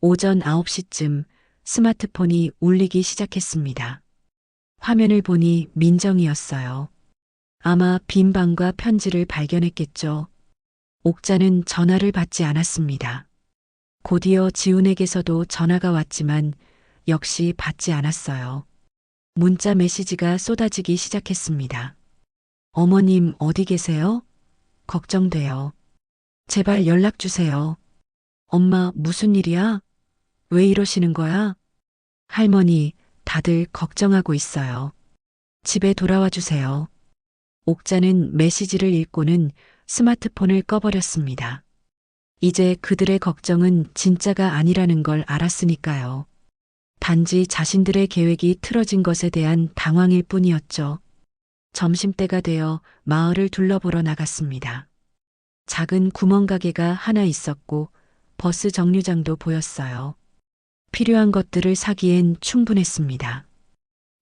오전 9시쯤 스마트폰이 울리기 시작했습니다. 화면을 보니 민정이었어요. 아마 빈 방과 편지를 발견했겠죠. 옥자는 전화를 받지 않았습니다. 곧이어 지훈에게서도 전화가 왔지만 역시 받지 않았어요. 문자 메시지가 쏟아지기 시작했습니다. 어머님 어디 계세요? 걱정돼요. 제발 연락 주세요. 엄마 무슨 일이야? 왜 이러시는 거야? 할머니 다들 걱정하고 있어요. 집에 돌아와 주세요. 옥자는 메시지를 읽고는 스마트폰을 꺼버렸습니다. 이제 그들의 걱정은 진짜가 아니라는 걸 알았으니까요. 단지 자신들의 계획이 틀어진 것에 대한 당황일 뿐이었죠. 점심때가 되어 마을을 둘러보러 나갔습니다. 작은 구멍가게가 하나 있었고 버스 정류장도 보였어요. 필요한 것들을 사기엔 충분했습니다.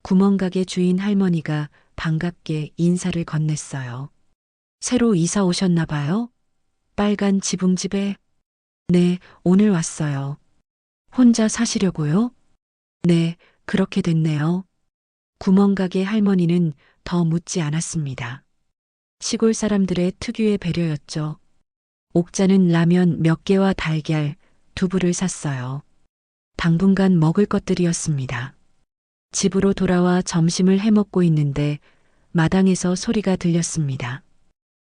구멍가게 주인 할머니가 반갑게 인사를 건넸어요. 새로 이사 오셨나 봐요? 빨간 지붕집에? 네, 오늘 왔어요. 혼자 사시려고요? 네, 그렇게 됐네요. 구멍가게 할머니는 더 묻지 않았습니다. 시골 사람들의 특유의 배려였죠. 옥자는 라면 몇 개와 달걀, 두부를 샀어요. 당분간 먹을 것들이었습니다. 집으로 돌아와 점심을 해먹고 있는데 마당에서 소리가 들렸습니다.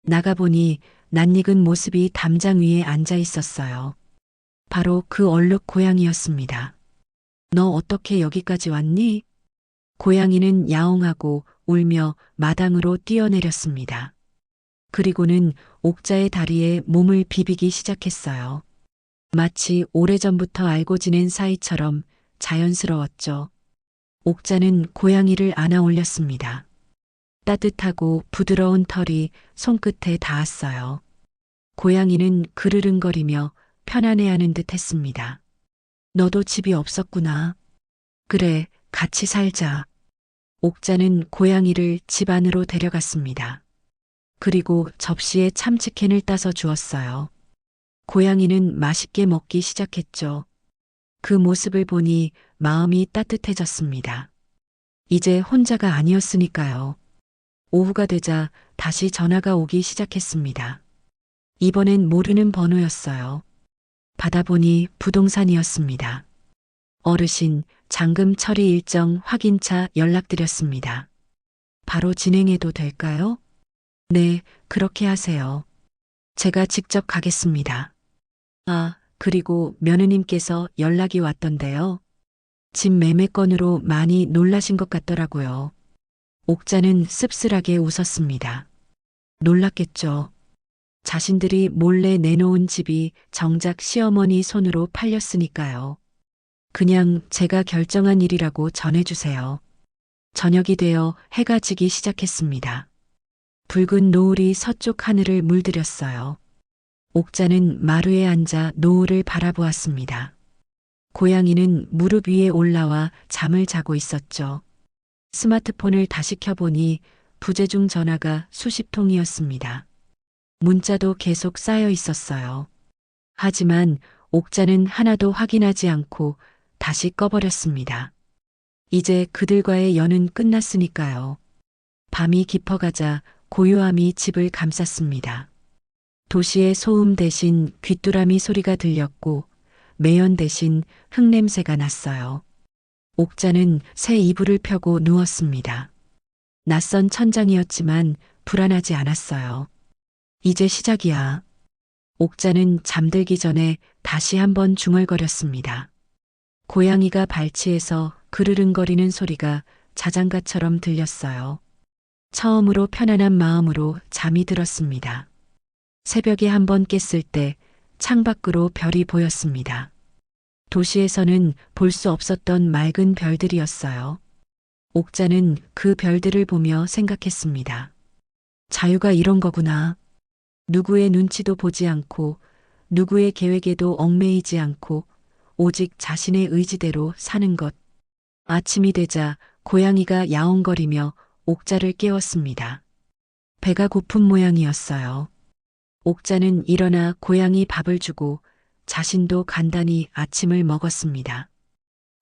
나가보니 낯익은 모습이 담장 위에 앉아 있었어요. 바로 그 얼룩 고양이였습니다. 너 어떻게 여기까지 왔니? 고양이는 야옹하고 울며 마당으로 뛰어내렸습니다. 그리고는 옥자의 다리에 몸을 비비기 시작했어요. 마치 오래전부터 알고 지낸 사이처럼 자연스러웠죠. 옥자는 고양이를 안아 올렸습니다. 따뜻하고 부드러운 털이 손끝에 닿았어요. 고양이는 그르릉거리며 편안해하는 듯 했습니다. 너도 집이 없었구나. 그래, 같이 살자. 옥자는 고양이를 집 안으로 데려갔습니다. 그리고 접시에 참치캔을 따서 주었어요. 고양이는 맛있게 먹기 시작했죠. 그 모습을 보니 마음이 따뜻해졌습니다. 이제 혼자가 아니었으니까요. 오후가 되자 다시 전화가 오기 시작했습니다. 이번엔 모르는 번호였어요. 받아보니 부동산이었습니다. 어르신, 잔금 처리 일정 확인차 연락드렸습니다. 바로 진행해도 될까요? 네, 그렇게 하세요. 제가 직접 가겠습니다. 아, 그리고 며느님께서 연락이 왔던데요. 집 매매 건으로 많이 놀라신 것 같더라고요. 옥자는 씁쓸하게 웃었습니다. 놀랐겠죠. 자신들이 몰래 내놓은 집이 정작 시어머니 손으로 팔렸으니까요. 그냥 제가 결정한 일이라고 전해주세요. 저녁이 되어 해가 지기 시작했습니다. 붉은 노을이 서쪽 하늘을 물들였어요. 옥자는 마루에 앉아 노을을 바라보았습니다. 고양이는 무릎 위에 올라와 잠을 자고 있었죠. 스마트폰을 다시 켜보니 부재중 전화가 수십 통이었습니다. 문자도 계속 쌓여 있었어요. 하지만 옥자는 하나도 확인하지 않고 다시 꺼버렸습니다. 이제 그들과의 연은 끝났으니까요. 밤이 깊어가자 고요함이 집을 감쌌습니다. 도시의 소음 대신 귀뚜라미 소리가 들렸고 매연 대신 흙냄새가 났어요. 옥자는 새 이불을 펴고 누웠습니다. 낯선 천장이었지만 불안하지 않았어요. 이제 시작이야. 옥자는 잠들기 전에 다시 한번 중얼거렸습니다. 고양이가 발치해서 그르릉거리는 소리가 자장가처럼 들렸어요. 처음으로 편안한 마음으로 잠이 들었습니다. 새벽에 한번 깼을 때 창밖으로 별이 보였습니다. 도시에서는 볼 수 없었던 맑은 별들이었어요. 옥자는 그 별들을 보며 생각했습니다. 자유가 이런 거구나. 누구의 눈치도 보지 않고 누구의 계획에도 얽매이지 않고 오직 자신의 의지대로 사는 것. 아침이 되자 고양이가 야옹거리며 옥자를 깨웠습니다. 배가 고픈 모양이었어요. 옥자는 일어나 고양이 밥을 주고 자신도 간단히 아침을 먹었습니다.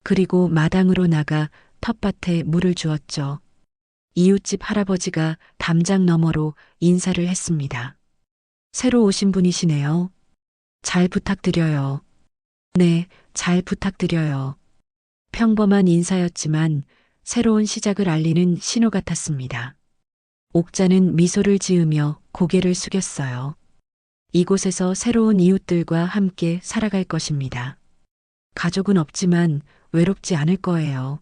그리고 마당으로 나가 텃밭에 물을 주었죠. 이웃집 할아버지가 담장 너머로 인사를 했습니다. 새로 오신 분이시네요. 잘 부탁드려요. 네, 잘 부탁드려요. 평범한 인사였지만 새로운 시작을 알리는 신호 같았습니다. 옥자는 미소를 지으며 고개를 숙였어요. 이곳에서 새로운 이웃들과 함께 살아갈 것입니다. 가족은 없지만 외롭지 않을 거예요.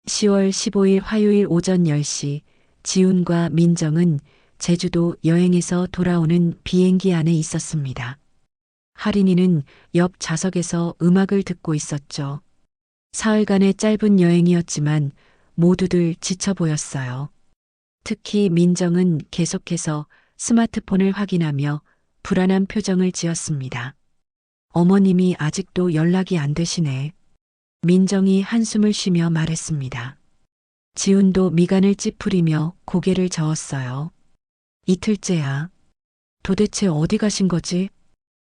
10월 15일 화요일 오전 10시 지훈과 민정은 제주도 여행에서 돌아오는 비행기 안에 있었습니다. 할인이는 옆 좌석에서 음악을 듣고 있었죠. 사흘간의 짧은 여행이었지만 모두들 지쳐 보였어요. 특히 민정은 계속해서 스마트폰을 확인하며 불안한 표정을 지었습니다. 어머님이 아직도 연락이 안 되시네. 민정이 한숨을 쉬며 말했습니다. 지훈도 미간을 찌푸리며 고개를 저었어요. 이틀째야. 도대체 어디 가신 거지?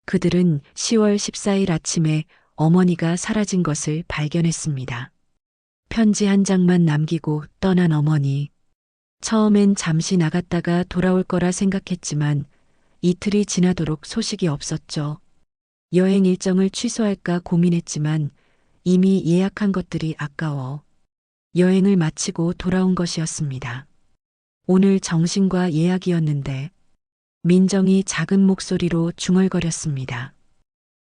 그들은 10월 14일 아침에 어머니가 사라진 것을 발견했습니다. 편지 한 장만 남기고 떠난 어머니. 처음엔 잠시 나갔다가 돌아올 거라 생각했지만 이틀이 지나도록 소식이 없었죠. 여행 일정을 취소할까 고민했지만 이미 예약한 것들이 아까워 여행을 마치고 돌아온 것이었습니다. 오늘 정신과 예약이었는데 민정이 작은 목소리로 중얼거렸습니다.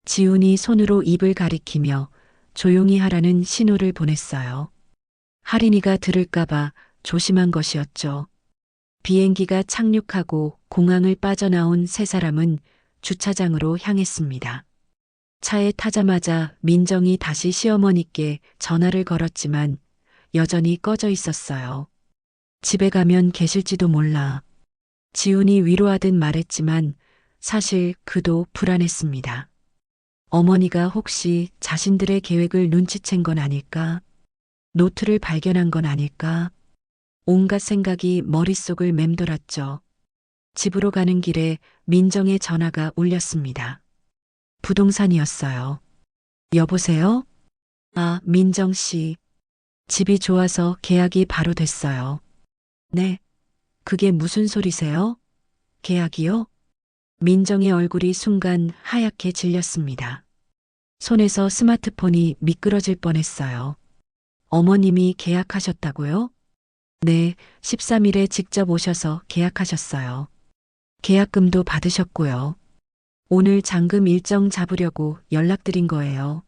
지훈이 손으로 입을 가리키며 조용히 하라는 신호를 보냈어요. 할인이가 들을까봐 조심한 것이었죠. 비행기가 착륙하고 공항을 빠져나온 세 사람은 주차장으로 향했습니다. 차에 타자마자 민정이 다시 시어머니께 전화를 걸었지만 여전히 꺼져 있었어요. 집에 가면 계실지도 몰라. 지훈이 위로하듯 말했지만 사실 그도 불안했습니다. 어머니가 혹시 자신들의 계획을 눈치챈 건 아닐까? 노트를 발견한 건 아닐까? 온갖 생각이 머릿속을 맴돌았죠. 집으로 가는 길에 민정의 전화가 울렸습니다. 부동산이었어요. 여보세요? 아, 민정 씨. 집이 좋아서 계약이 바로 됐어요. 네. 그게 무슨 소리세요? 계약이요? 민정의 얼굴이 순간 하얗게 질렸습니다. 손에서 스마트폰이 미끄러질 뻔했어요. 어머님이 계약하셨다고요? 네, 13일에 직접 오셔서 계약하셨어요. 계약금도 받으셨고요. 오늘 잔금 일정 잡으려고 연락드린 거예요.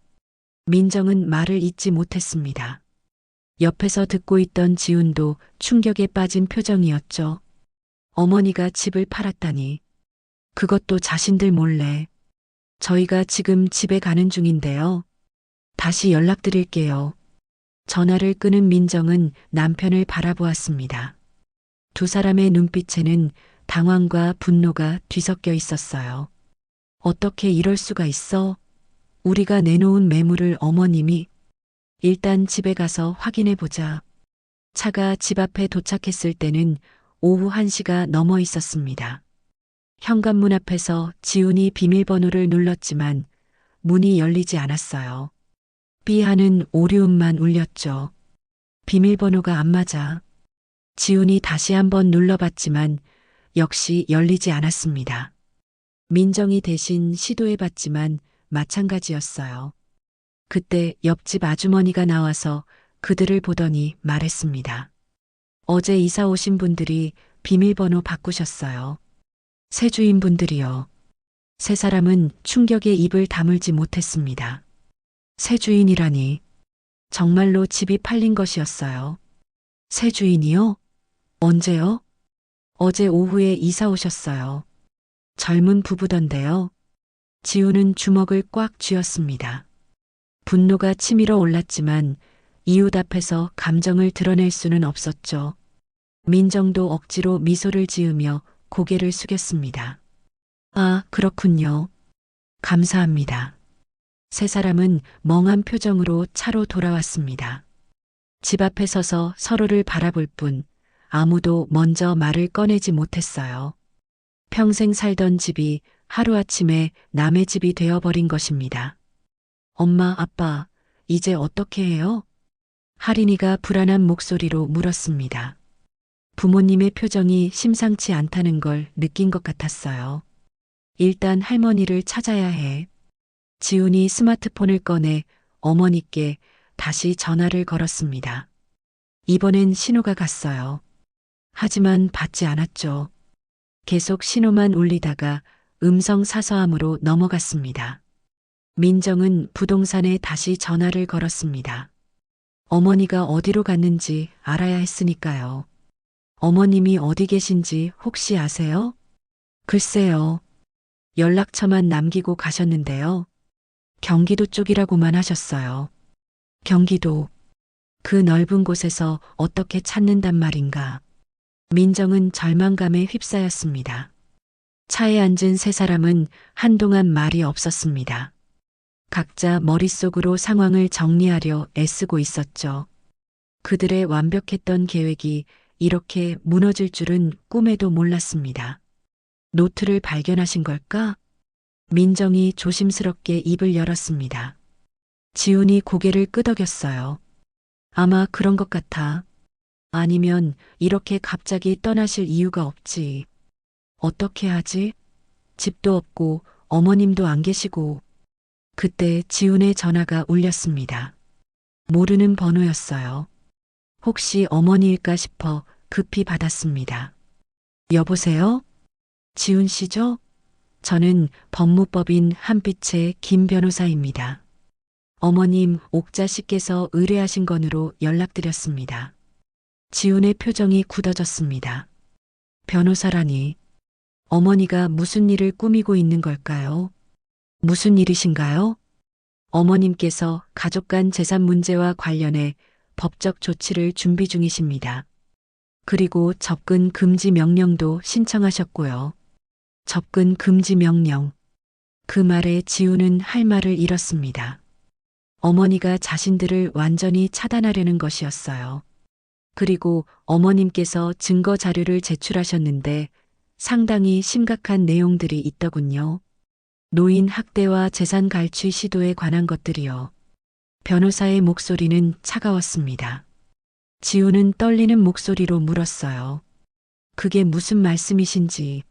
민정은 말을 잇지 못했습니다. 옆에서 듣고 있던 지훈도 충격에 빠진 표정이었죠. 어머니가 집을 팔았다니. 그것도 자신들 몰래. 저희가 지금 집에 가는 중인데요. 다시 연락드릴게요. 전화를 끊은 민정은 남편을 바라보았습니다. 두 사람의 눈빛에는 당황과 분노가 뒤섞여 있었어요. 어떻게 이럴 수가 있어? 우리가 내놓은 매물을 어머님이 일단 집에 가서 확인해 보자. 차가 집 앞에 도착했을 때는 오후 1시가 넘어 있었습니다. 현관문 앞에서 지훈이 비밀번호를 눌렀지만 문이 열리지 않았어요. 삐 하는 오류음만 울렸죠. 비밀번호가 안 맞아. 지훈이 다시 한번 눌러봤지만 역시 열리지 않았습니다. 민정이 대신 시도해봤지만 마찬가지였어요. 그때 옆집 아주머니가 나와서 그들을 보더니 말했습니다. 어제 이사 오신 분들이 비밀번호 바꾸셨어요. 새 주인분들이요. 세 사람은 충격에 입을 다물지 못했습니다. 새 주인이라니. 정말로 집이 팔린 것이었어요. 새 주인이요? 언제요? 어제 오후에 이사 오셨어요. 젊은 부부던데요. 지우는 주먹을 꽉 쥐었습니다. 분노가 치밀어 올랐지만 이웃 앞에서 감정을 드러낼 수는 없었죠. 민정도 억지로 미소를 지으며 고개를 숙였습니다. 아, 그렇군요. 감사합니다. 세 사람은 멍한 표정으로 차로 돌아왔습니다. 집 앞에 서서 서로를 바라볼 뿐 아무도 먼저 말을 꺼내지 못했어요. 평생 살던 집이 하루아침에 남의 집이 되어버린 것입니다. 엄마, 아빠, 이제 어떻게 해요? 할인이가 불안한 목소리로 물었습니다. 부모님의 표정이 심상치 않다는 걸 느낀 것 같았어요. 일단 할머니를 찾아야 해. 지훈이 스마트폰을 꺼내 어머니께 다시 전화를 걸었습니다. 이번엔 신호가 갔어요. 하지만 받지 않았죠. 계속 신호만 울리다가 음성 사서함으로 넘어갔습니다. 민정은 부동산에 다시 전화를 걸었습니다. 어머니가 어디로 갔는지 알아야 했으니까요. 어머님이 어디 계신지 혹시 아세요? 글쎄요. 연락처만 남기고 가셨는데요. 경기도 쪽이라고만 하셨어요. 경기도. 그 넓은 곳에서 어떻게 찾는단 말인가. 민정은 절망감에 휩싸였습니다. 차에 앉은 세 사람은 한동안 말이 없었습니다. 각자 머릿속으로 상황을 정리하려 애쓰고 있었죠. 그들의 완벽했던 계획이 이렇게 무너질 줄은 꿈에도 몰랐습니다. 노트를 발견하신 걸까? 민정이 조심스럽게 입을 열었습니다. 지훈이 고개를 끄덕였어요. 아마 그런 것 같아. 아니면 이렇게 갑자기 떠나실 이유가 없지. 어떻게 하지? 집도 없고 어머님도 안 계시고. 그때 지훈의 전화가 울렸습니다. 모르는 번호였어요. 혹시 어머니일까 싶어 급히 받았습니다. 여보세요? 지훈 씨죠? 저는 법무법인 한빛의 김 변호사입니다. 어머님 옥자 씨께서 의뢰하신 건으로 연락드렸습니다. 지훈의 표정이 굳어졌습니다. 변호사라니. 어머니가 무슨 일을 꾸미고 있는 걸까요? 무슨 일이신가요? 어머님께서 가족 간 재산 문제와 관련해 법적 조치를 준비 중이십니다. 그리고 접근 금지 명령도 신청하셨고요. 접근 금지 명령. 그 말에 지우는 할 말을 잃었습니다. 어머니가 자신들을 완전히 차단하려는 것이었어요. 그리고 어머님께서 증거 자료를 제출하셨는데 상당히 심각한 내용들이 있더군요. 노인 학대와 재산 갈취 시도에 관한 것들이요. 변호사의 목소리는 차가웠습니다. 지우는 떨리는 목소리로 물었어요. 그게 무슨 말씀이신지.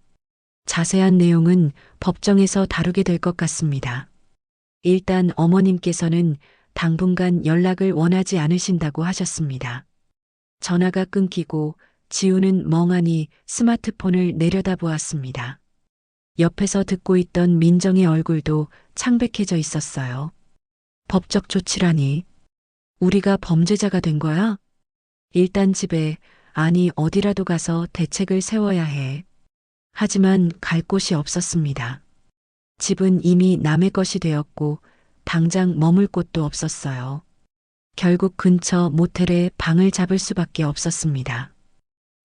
자세한 내용은 법정에서 다루게 될 것 같습니다. 일단 어머님께서는 당분간 연락을 원하지 않으신다고 하셨습니다. 전화가 끊기고 지우는 멍하니 스마트폰을 내려다보았습니다. 옆에서 듣고 있던 민정의 얼굴도 창백해져 있었어요. 법적 조치라니. 우리가 범죄자가 된 거야? 일단 집에, 아니 어디라도 가서 대책을 세워야 해. 하지만 갈 곳이 없었습니다. 집은 이미 남의 것이 되었고 당장 머물 곳도 없었어요. 결국 근처 모텔에 방을 잡을 수밖에 없었습니다.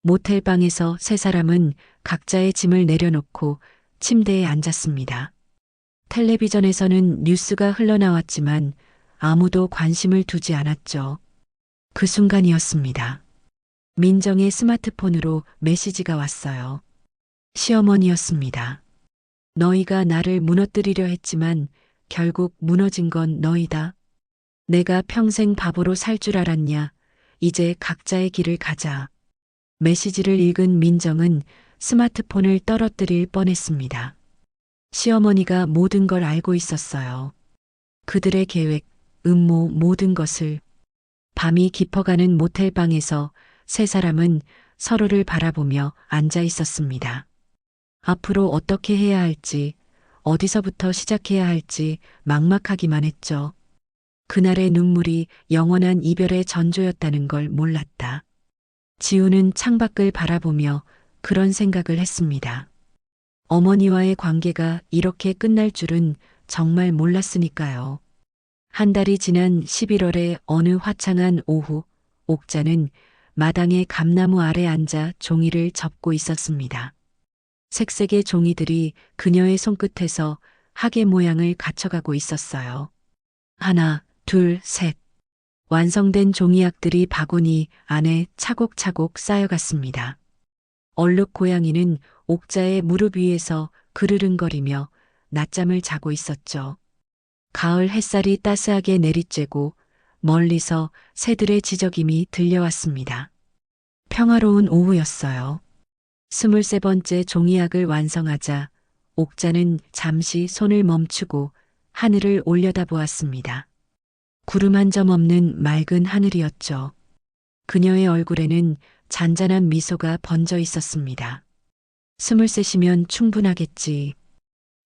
모텔 방에서 세 사람은 각자의 짐을 내려놓고 침대에 앉았습니다. 텔레비전에서는 뉴스가 흘러나왔지만 아무도 관심을 두지 않았죠. 그 순간이었습니다. 민정의 스마트폰으로 메시지가 왔어요. 시어머니였습니다. 너희가 나를 무너뜨리려 했지만 결국 무너진 건 너희다. 내가 평생 바보로 살 줄 알았냐. 이제 각자의 길을 가자. 메시지를 읽은 민정은 스마트폰을 떨어뜨릴 뻔했습니다. 시어머니가 모든 걸 알고 있었어요. 그들의 계획, 음모 모든 것을. 밤이 깊어가는 모텔방에서 세 사람은 서로를 바라보며 앉아 있었습니다. 앞으로 어떻게 해야 할지, 어디서부터 시작해야 할지 막막하기만 했죠. 그날의 눈물이 영원한 이별의 전조였다는 걸 몰랐다. 지우는 창밖을 바라보며 그런 생각을 했습니다. 어머니와의 관계가 이렇게 끝날 줄은 정말 몰랐으니까요. 한 달이 지난 11월의 어느 화창한 오후, 옥자는 마당의 감나무 아래 앉아 종이를 접고 있었습니다. 색색의 종이들이 그녀의 손끝에서 하계 모양을 갖춰가고 있었어요. 하나, 둘, 셋. 완성된 종이약들이 바구니 안에 차곡차곡 쌓여갔습니다. 얼룩 고양이는 옥자의 무릎 위에서 그르릉거리며 낮잠을 자고 있었죠. 가을 햇살이 따스하게 내리쬐고 멀리서 새들의 지저김이 들려왔습니다. 평화로운 오후였어요. 23번째 종이약을 완성하자 옥자는 잠시 손을 멈추고 하늘을 올려다보았습니다. 구름 한 점 없는 맑은 하늘이었죠. 그녀의 얼굴에는 잔잔한 미소가 번져 있었습니다. 23이면 충분하겠지.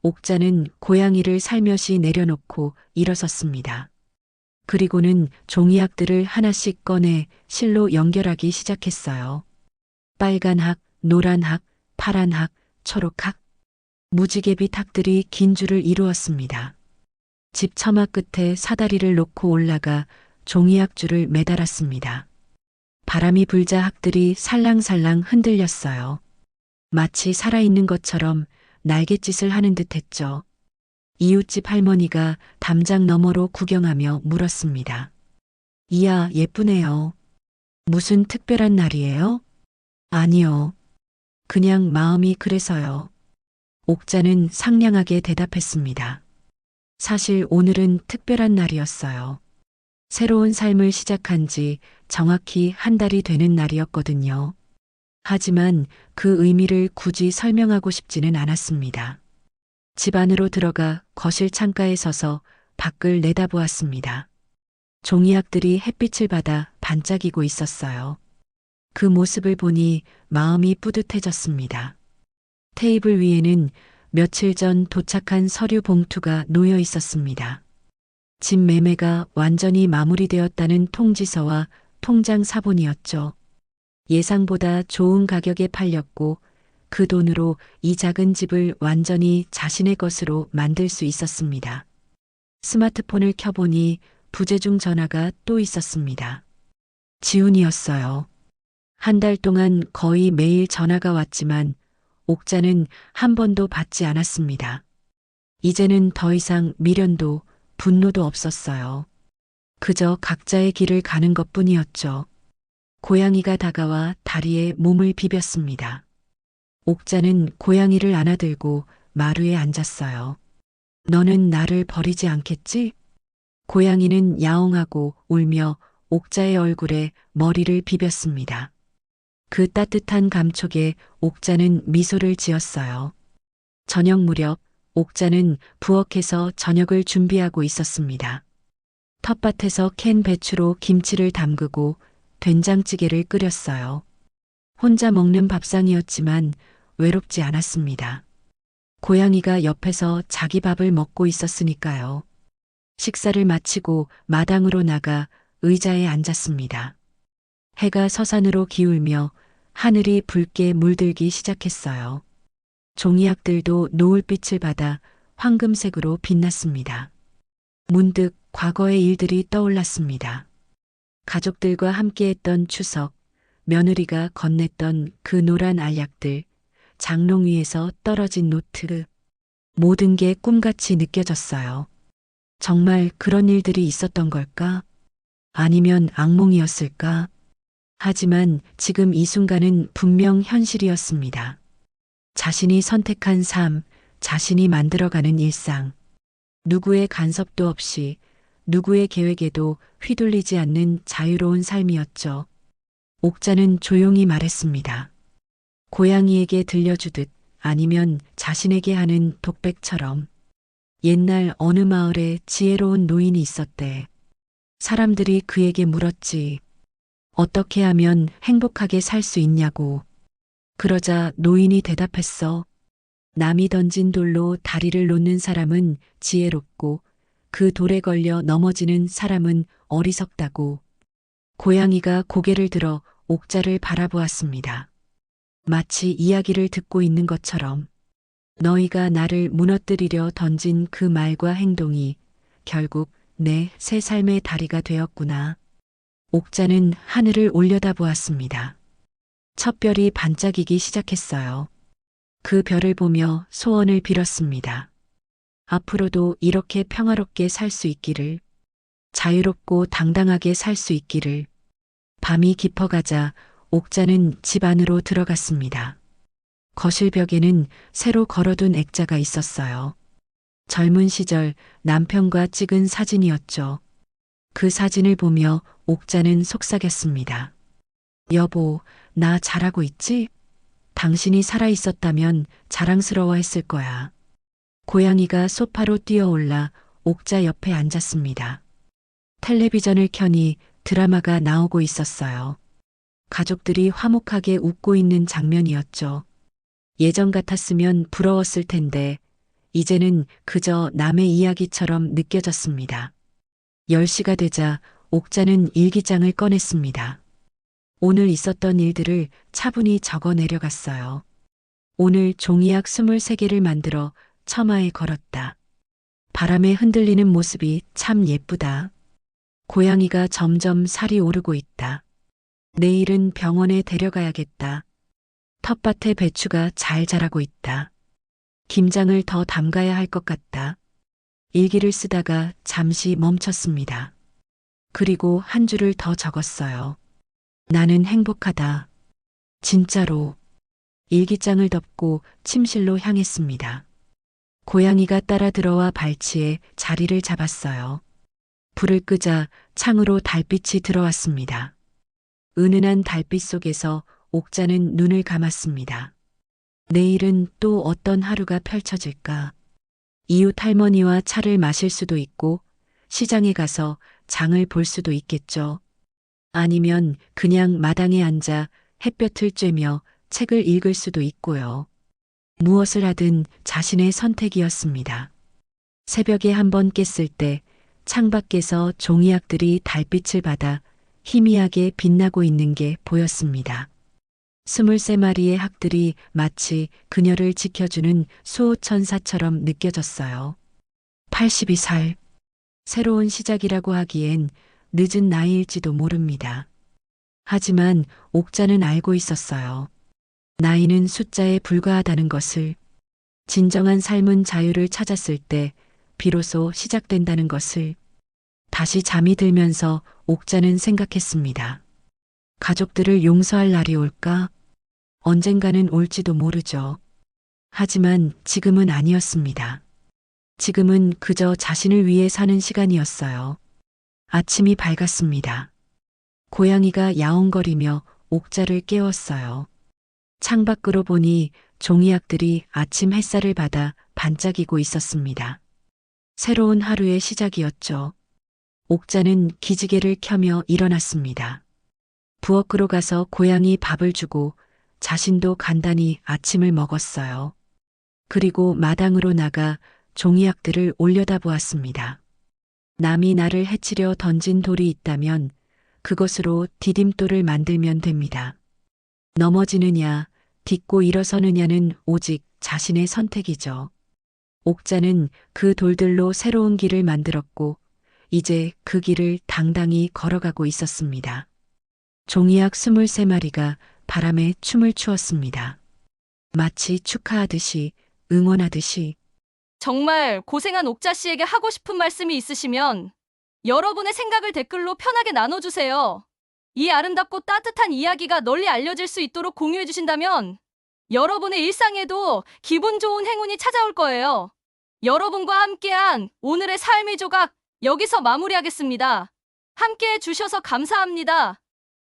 옥자는 고양이를 살며시 내려놓고 일어섰습니다. 그리고는 종이학들을 하나씩 꺼내 실로 연결하기 시작했어요. 빨간 학, 노란 학, 파란 학, 초록 학. 무지개빛 학들이 긴 줄을 이루었습니다. 집 처마 끝에 사다리를 놓고 올라가 종이학줄을 매달았습니다. 바람이 불자 학들이 살랑살랑 흔들렸어요. 마치 살아있는 것처럼 날갯짓을 하는 듯 했죠. 이웃집 할머니가 담장 너머로 구경하며 물었습니다. 이야, 예쁘네요. 무슨 특별한 날이에요? 아니요. 그냥 마음이 그래서요. 옥자는 상냥하게 대답했습니다. 사실 오늘은 특별한 날이었어요. 새로운 삶을 시작한 지 정확히 한 달이 되는 날이었거든요. 하지만 그 의미를 굳이 설명하고 싶지는 않았습니다. 집 안으로 들어가 거실 창가에 서서 밖을 내다보았습니다. 종이학들이 햇빛을 받아 반짝이고 있었어요. 그 모습을 보니 마음이 뿌듯해졌습니다. 테이블 위에는 며칠 전 도착한 서류 봉투가 놓여 있었습니다. 집 매매가 완전히 마무리되었다는 통지서와 통장 사본이었죠. 예상보다 좋은 가격에 팔렸고 그 돈으로 이 작은 집을 완전히 자신의 것으로 만들 수 있었습니다. 스마트폰을 켜보니 부재중 전화가 또 있었습니다. 지훈이었어요. 한 달 동안 거의 매일 전화가 왔지만 옥자는 한 번도 받지 않았습니다. 이제는 더 이상 미련도 분노도 없었어요. 그저 각자의 길을 가는 것뿐이었죠. 고양이가 다가와 다리에 몸을 비볐습니다. 옥자는 고양이를 안아들고 마루에 앉았어요. 너는 나를 버리지 않겠지? 고양이는 야옹하고 울며 옥자의 얼굴에 머리를 비볐습니다. 그 따뜻한 감촉에 옥자는 미소를 지었어요. 저녁 무렵 옥자는 부엌에서 저녁을 준비하고 있었습니다. 텃밭에서 캔 배추로 김치를 담그고 된장찌개를 끓였어요. 혼자 먹는 밥상이었지만 외롭지 않았습니다. 고양이가 옆에서 자기 밥을 먹고 있었으니까요. 식사를 마치고 마당으로 나가 의자에 앉았습니다. 해가 서산으로 기울며 하늘이 붉게 물들기 시작했어요. 종이약들도 노을빛을 받아 황금색으로 빛났습니다. 문득 과거의 일들이 떠올랐습니다. 가족들과 함께했던 추석, 며느리가 건넸던 그 노란 알약들, 장롱 위에서 떨어진 노트, 모든 게 꿈같이 느껴졌어요. 정말 그런 일들이 있었던 걸까? 아니면 악몽이었을까? 하지만 지금 이 순간은 분명 현실이었습니다. 자신이 선택한 삶, 자신이 만들어가는 일상. 누구의 간섭도 없이 누구의 계획에도 휘둘리지 않는 자유로운 삶이었죠. 옥자는 조용히 말했습니다. 고양이에게 들려주듯 아니면 자신에게 하는 독백처럼. 옛날 어느 마을에 지혜로운 노인이 있었대. 사람들이 그에게 물었지. 어떻게 하면 행복하게 살 수 있냐고. 그러자 노인이 대답했어. 남이 던진 돌로 다리를 놓는 사람은 지혜롭고 그 돌에 걸려 넘어지는 사람은 어리석다고. 고양이가 고개를 들어 옥자를 바라보았습니다. 마치 이야기를 듣고 있는 것처럼. 너희가 나를 무너뜨리려 던진 그 말과 행동이 결국 내 새 삶의 다리가 되었구나. 옥자는 하늘을 올려다보았습니다. 첫 별이 반짝이기 시작했어요. 그 별을 보며 소원을 빌었습니다. 앞으로도 이렇게 평화롭게 살 수 있기를, 자유롭고 당당하게 살 수 있기를. 밤이 깊어가자 옥자는 집 안으로 들어갔습니다. 거실 벽에는 새로 걸어둔 액자가 있었어요. 젊은 시절 남편과 찍은 사진이었죠. 그 사진을 보며 옥자는 속삭였습니다. 여보, 나 잘하고 있지? 당신이 살아있었다면 자랑스러워했을 거야. 고양이가 소파로 뛰어올라 옥자 옆에 앉았습니다. 텔레비전을 켜니 드라마가 나오고 있었어요. 가족들이 화목하게 웃고 있는 장면이었죠. 예전 같았으면 부러웠을 텐데 이제는 그저 남의 이야기처럼 느껴졌습니다. 10시가 되자 옥자는 일기장을 꺼냈습니다. 오늘 있었던 일들을 차분히 적어 내려갔어요. 오늘 종이약 23개를 만들어 처마에 걸었다. 바람에 흔들리는 모습이 참 예쁘다. 고양이가 점점 살이 오르고 있다. 내일은 병원에 데려가야겠다. 텃밭에 배추가 잘 자라고 있다. 김장을 더 담가야 할 것 같다. 일기를 쓰다가 잠시 멈췄습니다. 그리고 한 줄을 더 적었어요. 나는 행복하다. 진짜로. 일기장을 덮고 침실로 향했습니다. 고양이가 따라 들어와 발치에 자리를 잡았어요. 불을 끄자 창으로 달빛이 들어왔습니다. 은은한 달빛 속에서 옥자는 눈을 감았습니다. 내일은 또 어떤 하루가 펼쳐질까? 이웃 할머니와 차를 마실 수도 있고 시장에 가서 장을 볼 수도 있겠죠. 아니면 그냥 마당에 앉아 햇볕을 쬐며 책을 읽을 수도 있고요. 무엇을 하든 자신의 선택이었습니다. 새벽에 한번 깼을 때 창밖에서 종이약들이 달빛을 받아 희미하게 빛나고 있는 게 보였습니다. 23마리의 학들이 마치 그녀를 지켜주는 수호천사처럼 느껴졌어요. 82살. 새로운 시작이라고 하기엔 늦은 나이일지도 모릅니다. 하지만 옥자는 알고 있었어요. 나이는 숫자에 불과하다는 것을, 진정한 삶은 자유를 찾았을 때 비로소 시작된다는 것을 다시 잠이 들면서 옥자는 생각했습니다. 가족들을 용서할 날이 올까? 언젠가는 올지도 모르죠. 하지만 지금은 아니었습니다. 지금은 그저 자신을 위해 사는 시간이었어요. 아침이 밝았습니다. 고양이가 야옹거리며 옥자를 깨웠어요. 창밖으로 보니 종이약들이 아침 햇살을 받아 반짝이고 있었습니다. 새로운 하루의 시작이었죠. 옥자는 기지개를 켜며 일어났습니다. 부엌으로 가서 고양이 밥을 주고 자신도 간단히 아침을 먹었어요. 그리고 마당으로 나가 종이약들을 올려다보았습니다. 남이 나를 해치려 던진 돌이 있다면 그것으로 디딤돌을 만들면 됩니다. 넘어지느냐, 딛고 일어서느냐는 오직 자신의 선택이죠. 옥자는 그 돌들로 새로운 길을 만들었고, 이제 그 길을 당당히 걸어가고 있었습니다. 종이약 23마리가 바람에 춤을 추었습니다. 마치 축하하듯이, 응원하듯이. 정말 고생한 옥자 씨에게 하고 싶은 말씀이 있으시면 여러분의 생각을 댓글로 편하게 나눠주세요. 이 아름답고 따뜻한 이야기가 널리 알려질 수 있도록 공유해 주신다면 여러분의 일상에도 기분 좋은 행운이 찾아올 거예요. 여러분과 함께한 오늘의 삶의 조각 여기서 마무리하겠습니다. 함께해 주셔서 감사합니다.